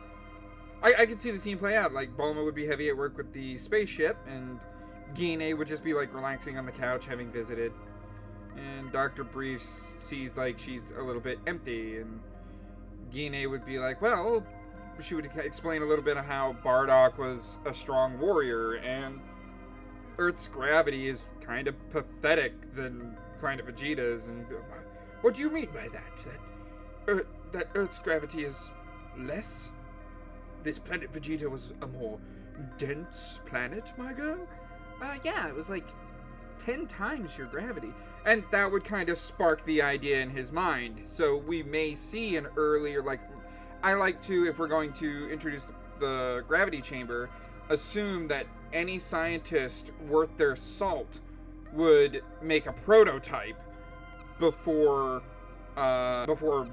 I could see the scene play out. Like Bulma would be heavy at work with the spaceship, and Gine would just be like relaxing on the couch, having visited. And Dr. Briefs sees like she's a little bit empty, and Gine would be like, well, she would explain a little bit of how Bardock was a strong warrior, and Earth's gravity is kind of pathetic than Planet Vegeta's, and what do you mean by that? That Earth's gravity is less? This Planet Vegeta was a more dense planet, my girl? Yeah, it was like 10 times your gravity. And that would kind of spark the idea in his mind. So we may see an earlier, like, I like to, if we're going to introduce the gravity chamber, assume that any scientist worth their salt would make a prototype before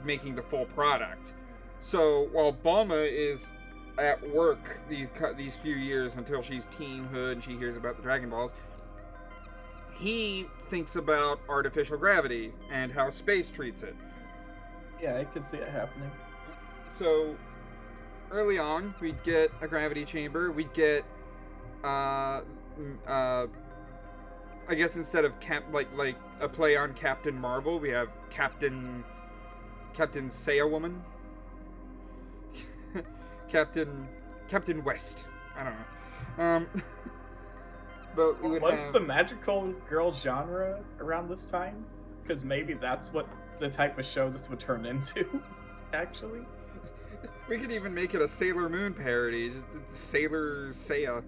making the full product. So while Bulma is at work these few years until she's teenhood and she hears about the Dragon Balls, he thinks about artificial gravity and how space treats it. Yeah, I could see it happening. So early on, we'd get a gravity chamber. We'd get, I guess instead of like a play on Captain Marvel, we have Captain Saiyawoman. Captain West. I don't know. But we would What's have... the magical girl genre around this time? Because maybe that's what the type of show this would turn into, actually. We could even make it a Sailor Moon parody. Just Sailor Seiya.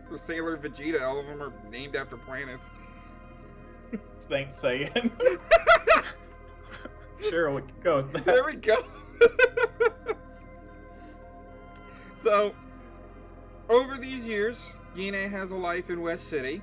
Or Sailor Vegeta. All of them are named after planets. Saint Saiyan. Sure, we can go with that. There we go. So, over these years, Gine has a life in West City,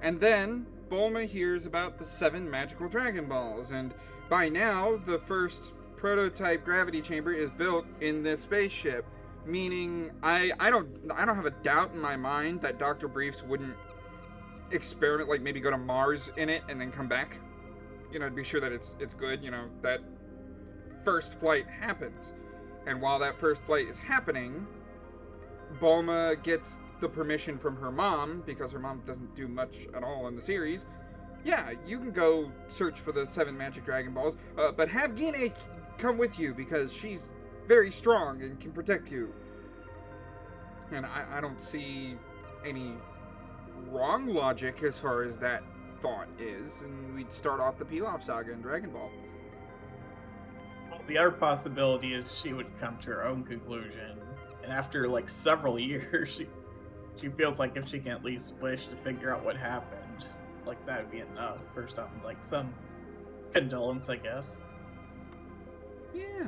and then Bulma hears about the 7 magical Dragon Balls, and by now, the first prototype gravity chamber is built in this spaceship, meaning I don't have a doubt in my mind that Dr. Briefs wouldn't experiment, like maybe go to Mars in it and then come back, to be sure that it's good, that first flight happens. And while that first flight is happening, Bulma gets the permission from her mom, because her mom doesn't do much at all in the series. Yeah, you can go search for the 7 magic Dragon Balls, but have Gine come with you, because she's very strong and can protect you. And I don't see any wrong logic as far as that thought is, and we'd start off the Pilaf Saga in Dragon Ball. Well, the other possibility is she would come to her own conclusion, and after like several years, she feels like if she can at least wish to figure out what happened, like that would be enough, or something, like some condolence, I guess. Yeah,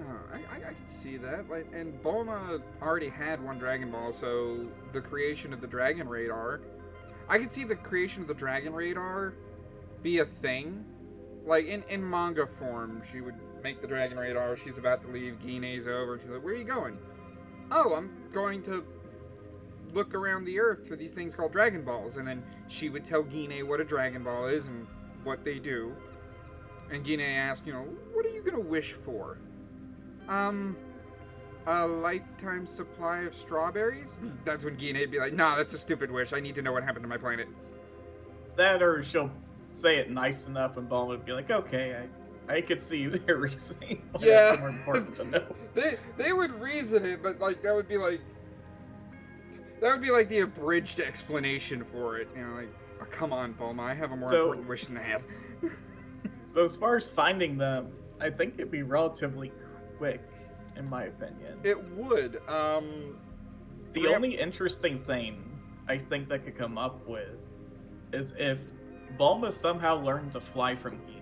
I could see that. Like, and Bulma already had one Dragon Ball, so the creation of the Dragon Radar, I could see the creation of the Dragon Radar be a thing. Like in manga form, she would make the Dragon Radar. She's about to leave. Gine's over. She's like, "Where are you going?" "Oh, I'm going to look around the Earth for these things called Dragon Balls." And then she would tell Gine what a Dragon Ball is and what they do. And Gine asked, "What are you gonna wish for?" A lifetime supply of strawberries? That's when Gine'd be like, "Nah, that's a stupid wish. I need to know what happened to my planet." That, or she'll say it nice enough, and Bulma would be like, "Okay, I could see their reasoning. But Yeah. it's more important to know." They would reason it, but like that would be like That would be like the abridged explanation for it. You know, like, oh, come on, Bulma, I have a more So- important wish than that. So as far as finding them, I think it'd be relatively quick, in my opinion. It would. The only interesting thing I think that could come up with is if Bulma somehow learned to fly from Gine.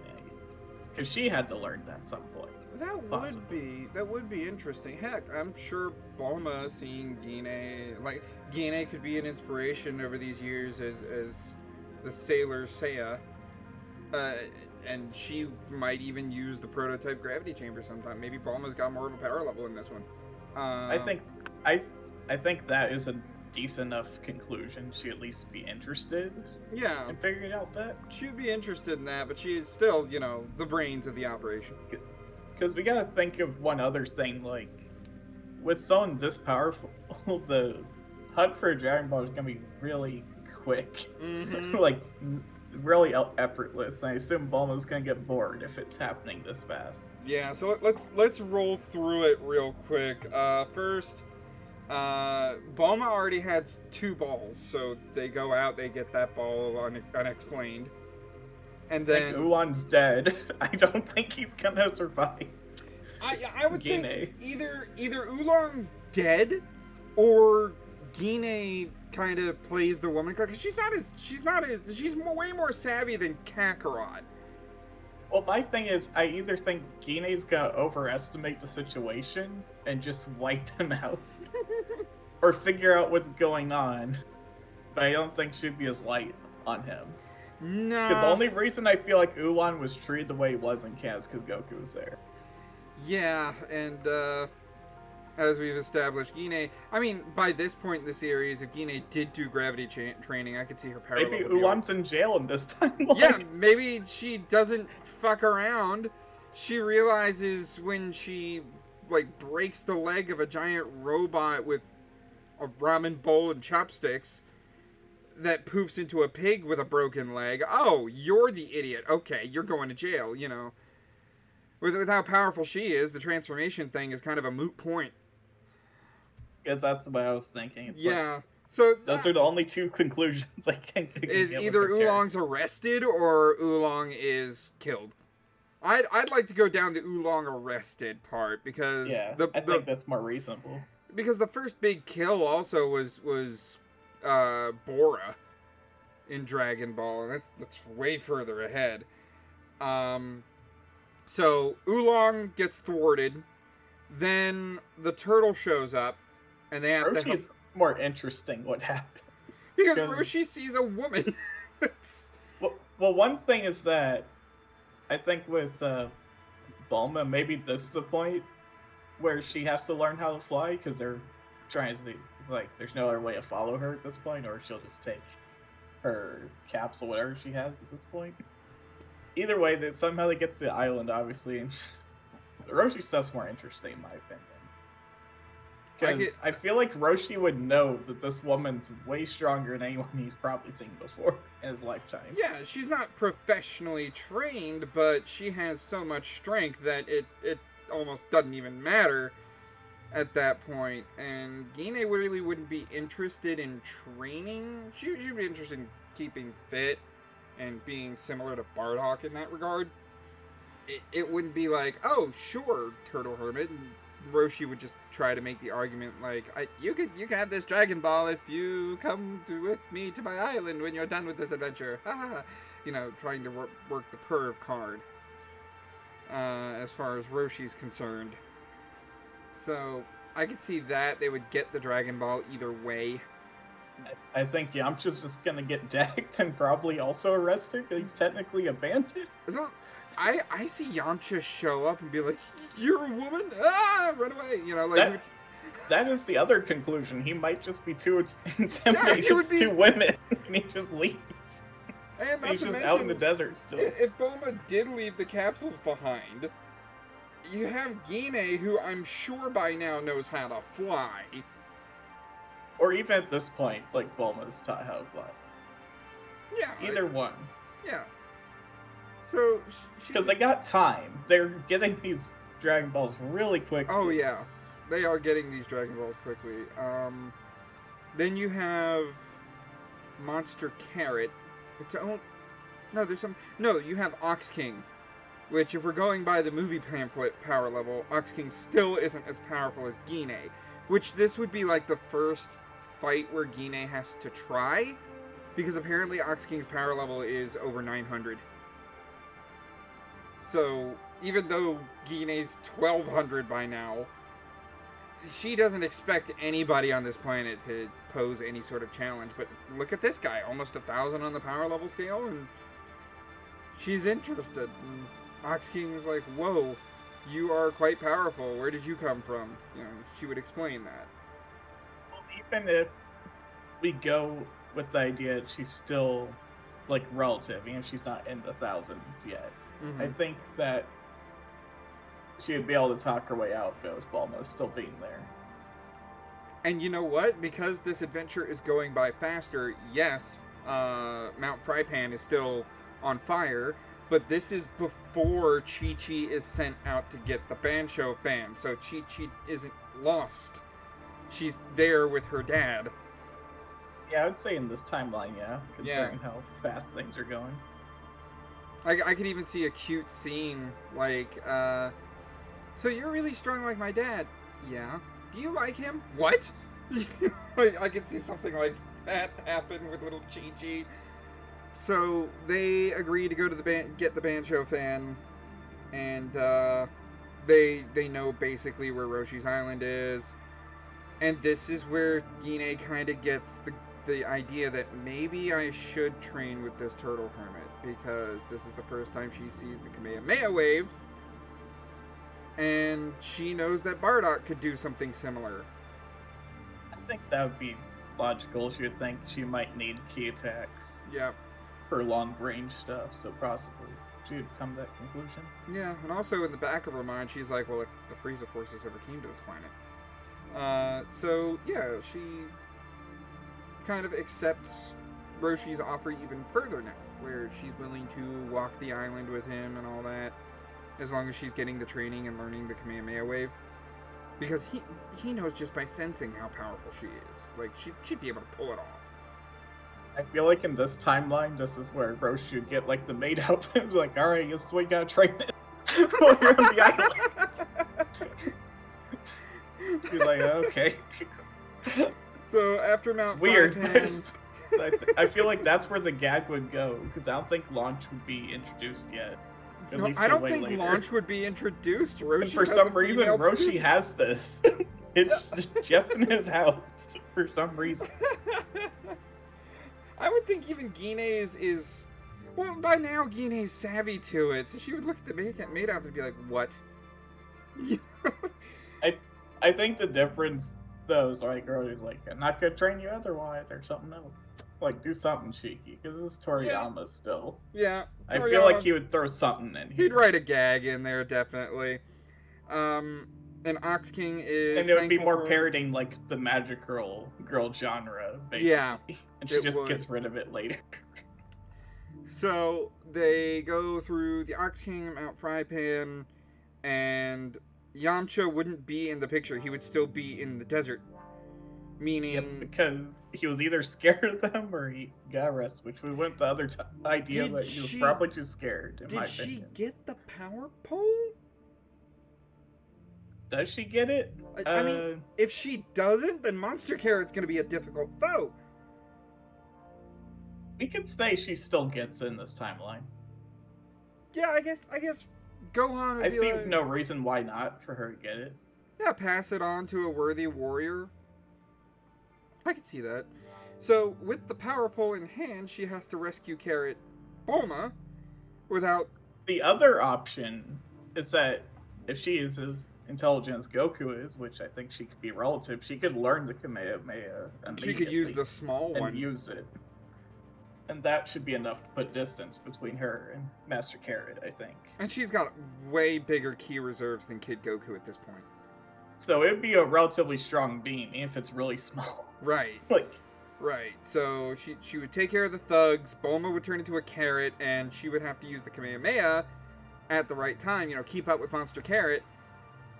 Because she had to learn that at some point. That would be interesting. Heck, I'm sure Bulma seeing Gine, like Gine could be an inspiration over these years as the Sailor Seiya, and she might even use the prototype gravity chamber sometime. Maybe Bulma's got more of a power level in this one. I think that is a decent enough conclusion. She'd at least be interested Yeah, in figuring out that. she'd be interested in that, but she is still, you know, the brains of the operation. Because we gotta think of one other thing, like, with someone this powerful, the hunt for a Dragon Ball is gonna be really quick. Mm-hmm. Like, really effortless. I assume Bulma's gonna get bored if it's happening this fast. Yeah, so let's roll through it real quick. First, Bulma already had 2 balls, so they go out, they get that ball unexplained. And I then think Ulan's dead. I don't think he's gonna survive. I would Gine. think either Oolong's dead or Gine kind of plays the woman card, because she's way more savvy than Kakarot. Well, my thing is, I either think Gine's gonna overestimate the situation and just wipe him out, or figure out what's going on. But I don't think she'd be as light on him. No. Because the only reason I feel like Ulan was treated the way he was in Kansas because Goku was there. Yeah, and as we've established, Gine, I mean, by this point in the series, if Gine did do gravity training, I could see her power Maybe level be Ulan's in jail in this timeline. Yeah, maybe she doesn't fuck around. She realizes when she, like, breaks the leg of a giant robot with a ramen bowl and chopsticks that poofs into a pig with a broken leg. Oh, you're the idiot. Okay, you're going to jail, you know. With how powerful she is, the transformation thing is kind of a moot point. Because that's what I was thinking. It's Yeah. like, So those are the only 2 conclusions I can is either Oolong's arrested or Oolong is killed. I'd like to go down the Oolong arrested part, because I think that's more reasonable. Because the first big kill also was Bora in Dragon Ball, and that's way further ahead. So Oolong gets thwarted, then the turtle shows up, and they have to help. Roshi's more interesting what happened. Because Roshi sees a woman. Well, one thing is that I think with Bulma, maybe this is the point where she has to learn how to fly, because they're trying to be, like, there's no other way to follow her at this point, or she'll just take her capsule, whatever she has at this point. Either way, somehow they get to the island, obviously, and the Roshi stuff's more interesting, in my opinion. Because I feel like Roshi would know that this woman's way stronger than anyone he's probably seen before in his lifetime. Yeah, she's not professionally trained, but she has so much strength that it almost doesn't even matter at that point. And Gine really wouldn't be interested in training. She'd be interested in keeping fit and being similar to Bardock in that regard. It wouldn't be like, oh, sure, Turtle Hermit, and Roshi would just try to make the argument like, you can have this Dragon Ball if you come with me to my island when you're done with this adventure. You know, trying to work the perv card as far as Roshi's concerned. So I could see that they would get the Dragon Ball either way. I think Yamcha's just gonna get decked and probably also arrested because he's technically a bandit. So I see Yamcha show up and be like, "You're a woman? Run away!" You know, like that is the other conclusion. He might just be too intimidated to women, and he just leaves. And he's just out in the desert still. If Bulma did leave the capsules behind, you have Gine, who I'm sure by now knows how to fly. Or even at this point, like, Bulma's taught how to fly. Yeah. Either one. Yeah. So, because they got time. They're getting these Dragon Balls really quickly. Oh, yeah. They are getting these Dragon Balls quickly. Then you have Monster Carrot. No, there's some. No, you have Ox King, which, if we're going by the movie pamphlet power level, Ox King still isn't as powerful as Gine, which this would be like the first fight where Gine has to try, because apparently Ox King's power level is over 900. So, even though Gine's 1200 by now, she doesn't expect anybody on this planet to pose any sort of challenge. But look at this guy, almost 1,000 on the power level scale, and she's interested. And Ox King was like, whoa, you are quite powerful. Where did you come from? You know, she would explain that. Well, even if we go with the idea that she's still, like, relative, and she's not in the thousands yet, Mm-hmm. I think that she would be able to talk her way out with Bulma still being there. And you know what? Because this adventure is going by faster, yes, Mount Frypan is still on fire, but this is before Chi-Chi is sent out to get the Bancho fan, so Chi-Chi isn't lost. She's there with her dad. Yeah, I would say in this timeline, yeah, considering how fast things are going. I could even see a cute scene, like, so you're really strong like my dad. Yeah. Do you like him? What? I could see something like that happen with little Chi-Chi. So they agree to go to get the Bancho fan, and they know basically where Roshi's Island is, and this is where Gine kind of gets the idea that maybe I should train with this turtle hermit, because this is the first time she sees the Kamehameha wave, and she knows that Bardock could do something similar. I think that would be logical. She would think she might need key attacks. Yeah. For long range stuff, so possibly she would come to that conclusion. Yeah, and also in the back of her mind, she's like, well, if the Frieza forces ever came to this planet. So, yeah, she kind of accepts Roshi's offer even further now, where she's willing to walk the island with him and all that, as long as she's getting the training and learning the Kamehameha wave. Because he knows just by sensing how powerful she is. Like, she'd be able to pull it off. I feel like in this timeline, this is where Roshi would get, like, the maid help him. Like, alright, guess we gotta train it while you're on the island. She's like, okay. So, after Mount It's weird. Frypan... I feel like that's where the gag would go, because I don't think launch would be introduced yet. At No, least I don't way think later. launch would be introduced. Roshi And for has some a reason, female Roshi student. has this. It's just in his house for some reason. I would think even Gine's is... Well, by now Gine's savvy to it, so she would look at the maid outfit and be like, what? I think the difference, though, is like, Roshi's like, I'm not gonna train you otherwise, or something else. Like, do something cheeky, because this is Toriyama still. Yeah. I feel like he would throw something in here. He'd write a gag in there, definitely. And Ox King is... And it would be thankful more for- parroting, like, the magical girl genre, basically. Yeah, And she it just would. gets rid of it later. So, they go through the Ox King, Mount Frypan, and Yamcha wouldn't be in the picture. He would still be in the desert. Meaning... Yep, because he was either scared of them or he got arrested, which we went the other idea Did that he was she- probably too scared, in my Did she opinion. get the power pole? Does she get it? I mean, if she doesn't, then Monster Carrot's gonna be a difficult foe. We could say she still gets in this timeline. Yeah, I guess Gohan would I be see like, no reason why not for her to get it. yeah, pass it on to a worthy warrior. I could see that. So, with the power pole in hand, she has to rescue Carrot Bulma without... The other option is that if she is as intelligent as Goku is, which I think she could be relative, she could learn the Kamehameha She could use immediately the small and one. use it. And that should be enough to put distance between her and Master Carrot, I think. And she's got way bigger ki reserves than Kid Goku at this point. So it would be a relatively strong beam, even if it's really small. Right. Like, Right, so she would take care of the thugs, Bulma would turn into a carrot, and she would have to use the Kamehameha at the right time, keep up with Monster Carrot,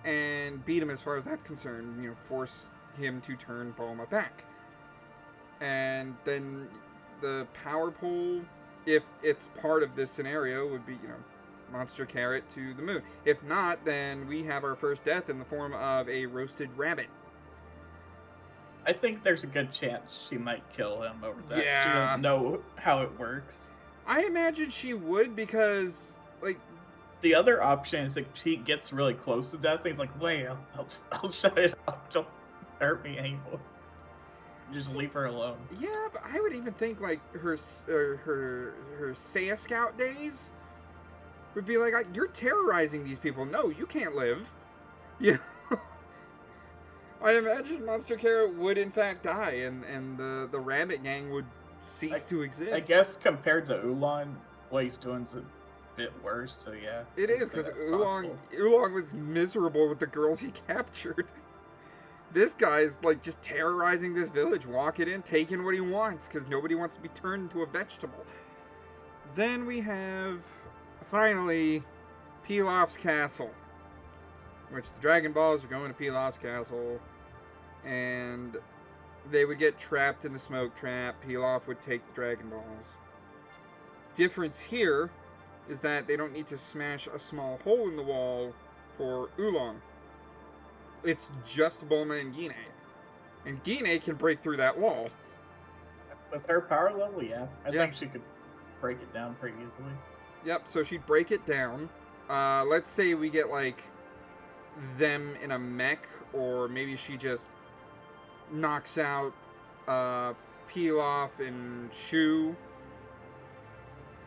and beat him as far as that's concerned, force him to turn Bulma back. And then the power pole, if it's part of this scenario, would be, Monster Carrot to the moon. If not, then we have our first death in the form of a roasted rabbit. I think there's a good chance she might kill him over that. Yeah. She doesn't know how it works. I imagine she would because, like... The other option is like she gets really close to death and he's like, wait, I'll shut it off. Don't hurt me anymore. Just leave her alone. Yeah, but I would even think, like, her Saiya Scout days would be like, you're terrorizing these people. No, you can't live. Yeah. I imagine Monster Carrot would in fact die, and the Rabbit Gang would cease to exist. I guess compared to Oolong, what he's doing's a bit worse, so yeah. It is, because Oolong was miserable with the girls he captured. This guy's, like, just terrorizing this village, walking in, taking what he wants, because nobody wants to be turned into a vegetable. Then we have, finally, Pilaf's castle. Which the Dragon Balls are going to Pilaf's castle, and they would get trapped in the smoke trap. Pilaf would take the Dragon Balls. Difference here is that they don't need to smash a small hole in the wall for Oolong. It's just Bulma and Gine. And Gine can break through that wall. With her power level, yeah. I think she could break it down pretty easily. Yep, so she'd break it down. Let's say we get, like, them in a mech, or maybe she just knocks out Pilaf and Shu.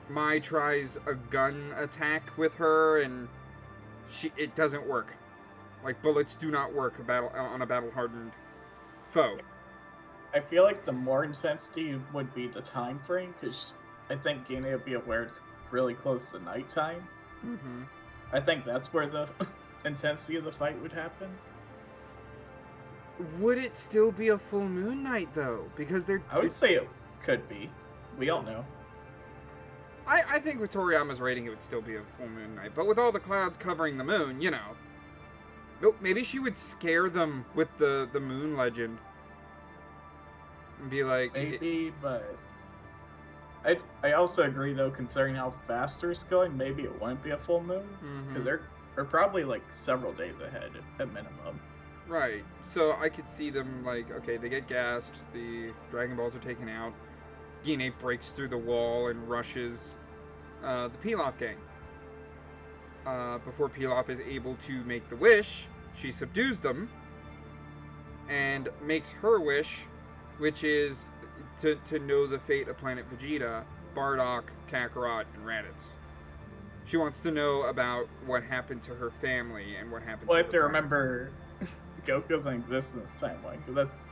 Mai tries a gun attack with her, and it doesn't work. Like, bullets do not work on a battle-hardened foe. I feel like the more intensity would be the time frame, because I think Gine would be aware it's really close to nighttime. Mm-hmm. I think that's where the intensity of the fight would happen. Would it still be a full moon night, though? Because I would say it could be. We don't know. I think with Toriyama's rating, it would still be a full moon night. But with all the clouds covering the moon, maybe she would scare them with the moon legend. And be like... Maybe, but... I also agree, though, considering how fast they're going, maybe it wouldn't be a full moon. Because they're probably, like, several days ahead, at minimum. Right. So I could see them, like, okay, they get gassed, the Dragon Balls are taken out, Gine breaks through the wall and rushes the Pilaf gang. Before Pilaf is able to make the wish, she subdues them and makes her wish, which is to know the fate of planet Vegeta, Bardock, Kakarot, and Raditz. She wants to know about what happened to her family and what happened to her Well, I have to remember Goku doesn't exist in this timeline, because that's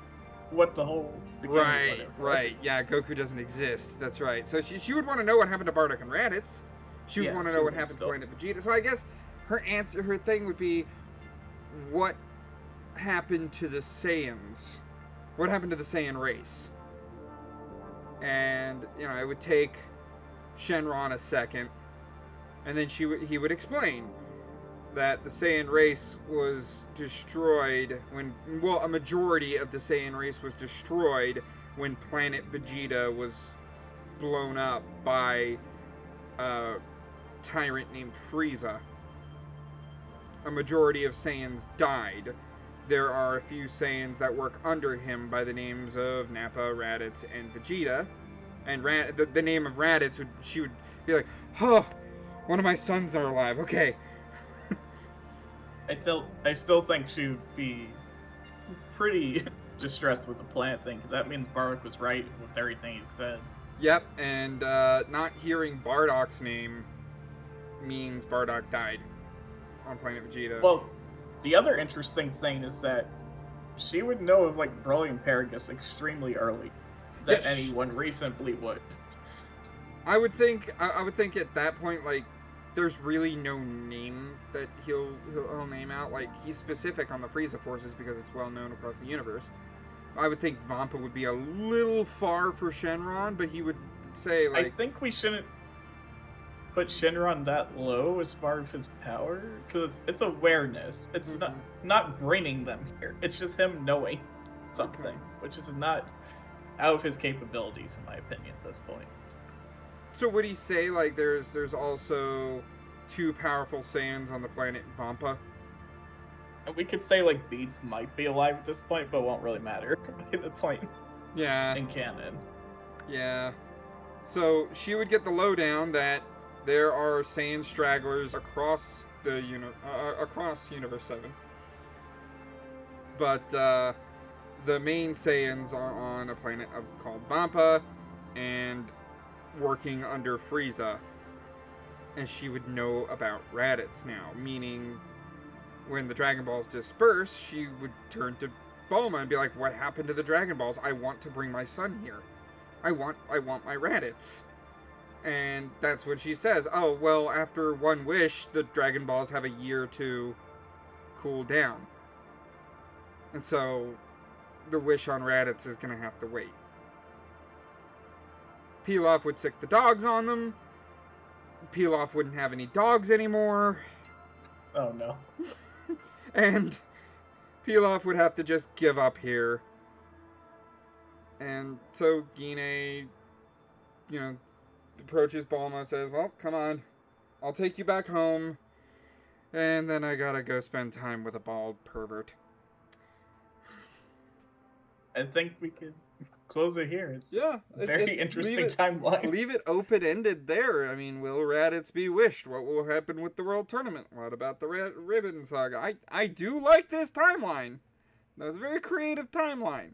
what the whole... Right. Yeah, Goku doesn't exist. That's right. So she would want to know what happened to Bardock and Raditz. She would want to know what happened to planet Vegeta. So I guess her thing would be, what happened to the Saiyans? What happened to the Saiyan race? And, it would take Shenron a second, and then he would explain that the Saiyan race was destroyed a majority of the Saiyan race was destroyed when planet Vegeta was blown up by a tyrant named Frieza. A majority of Saiyans died. There are a few Saiyans that work under him by the names of Nappa, Raditz, and Vegeta. And the name of Raditz, she would be like, oh, one of my sons are alive, okay. I still think she would be pretty distressed with the planet thing, because that means Bardock was right with everything he said. Yep, and not hearing Bardock's name means Bardock died on planet Vegeta. Well, the other interesting thing is that she would know of, like, Broly and Paragus extremely early than anyone recently would. I would think at that point, like, there's really no name that he'll name out. Like, he's specific on the Frieza forces because it's well known across the universe. I would think Vampa would be a little far for Shenron, but he would say, like... I think we shouldn't put Shenron that low as far as his power, because it's awareness. It's not bringing them here. It's just him knowing something, which is not out of his capabilities, in my opinion, at this point. So would he say, like, there's also 2 powerful Saiyans on the planet Vampa? And we could say, like, Beats might be alive at this point, but won't really matter at the point Yeah. in canon. Yeah. So she would get the lowdown that there are Saiyan stragglers across the across Universe 7. But the main Saiyans are on a planet called Vampa and working under Frieza. And she would know about Raditz now, meaning when the Dragon Balls disperse, she would turn to Bulma and be like, "What happened to the Dragon Balls? I want to bring my son here. I want my Raditz." And that's when she says, "Oh, well, after one wish, the Dragon Balls have a year to cool down. And so the wish on Raditz is going to have to wait." Pilaf would sick the dogs on them. Pilaf wouldn't have any dogs anymore. Oh no. And Pilaf would have to just give up here. And so Gine, approaches Bulma and says, "Well, come on. I'll take you back home. And then I gotta go spend time with a bald pervert." I think we could close it here. It's a very interesting leave it, timeline. Leave it open-ended there. I mean, will Raditz be wished? What will happen with the World Tournament? What about the Red Ribbon Saga? I do like this timeline. That was a very creative timeline.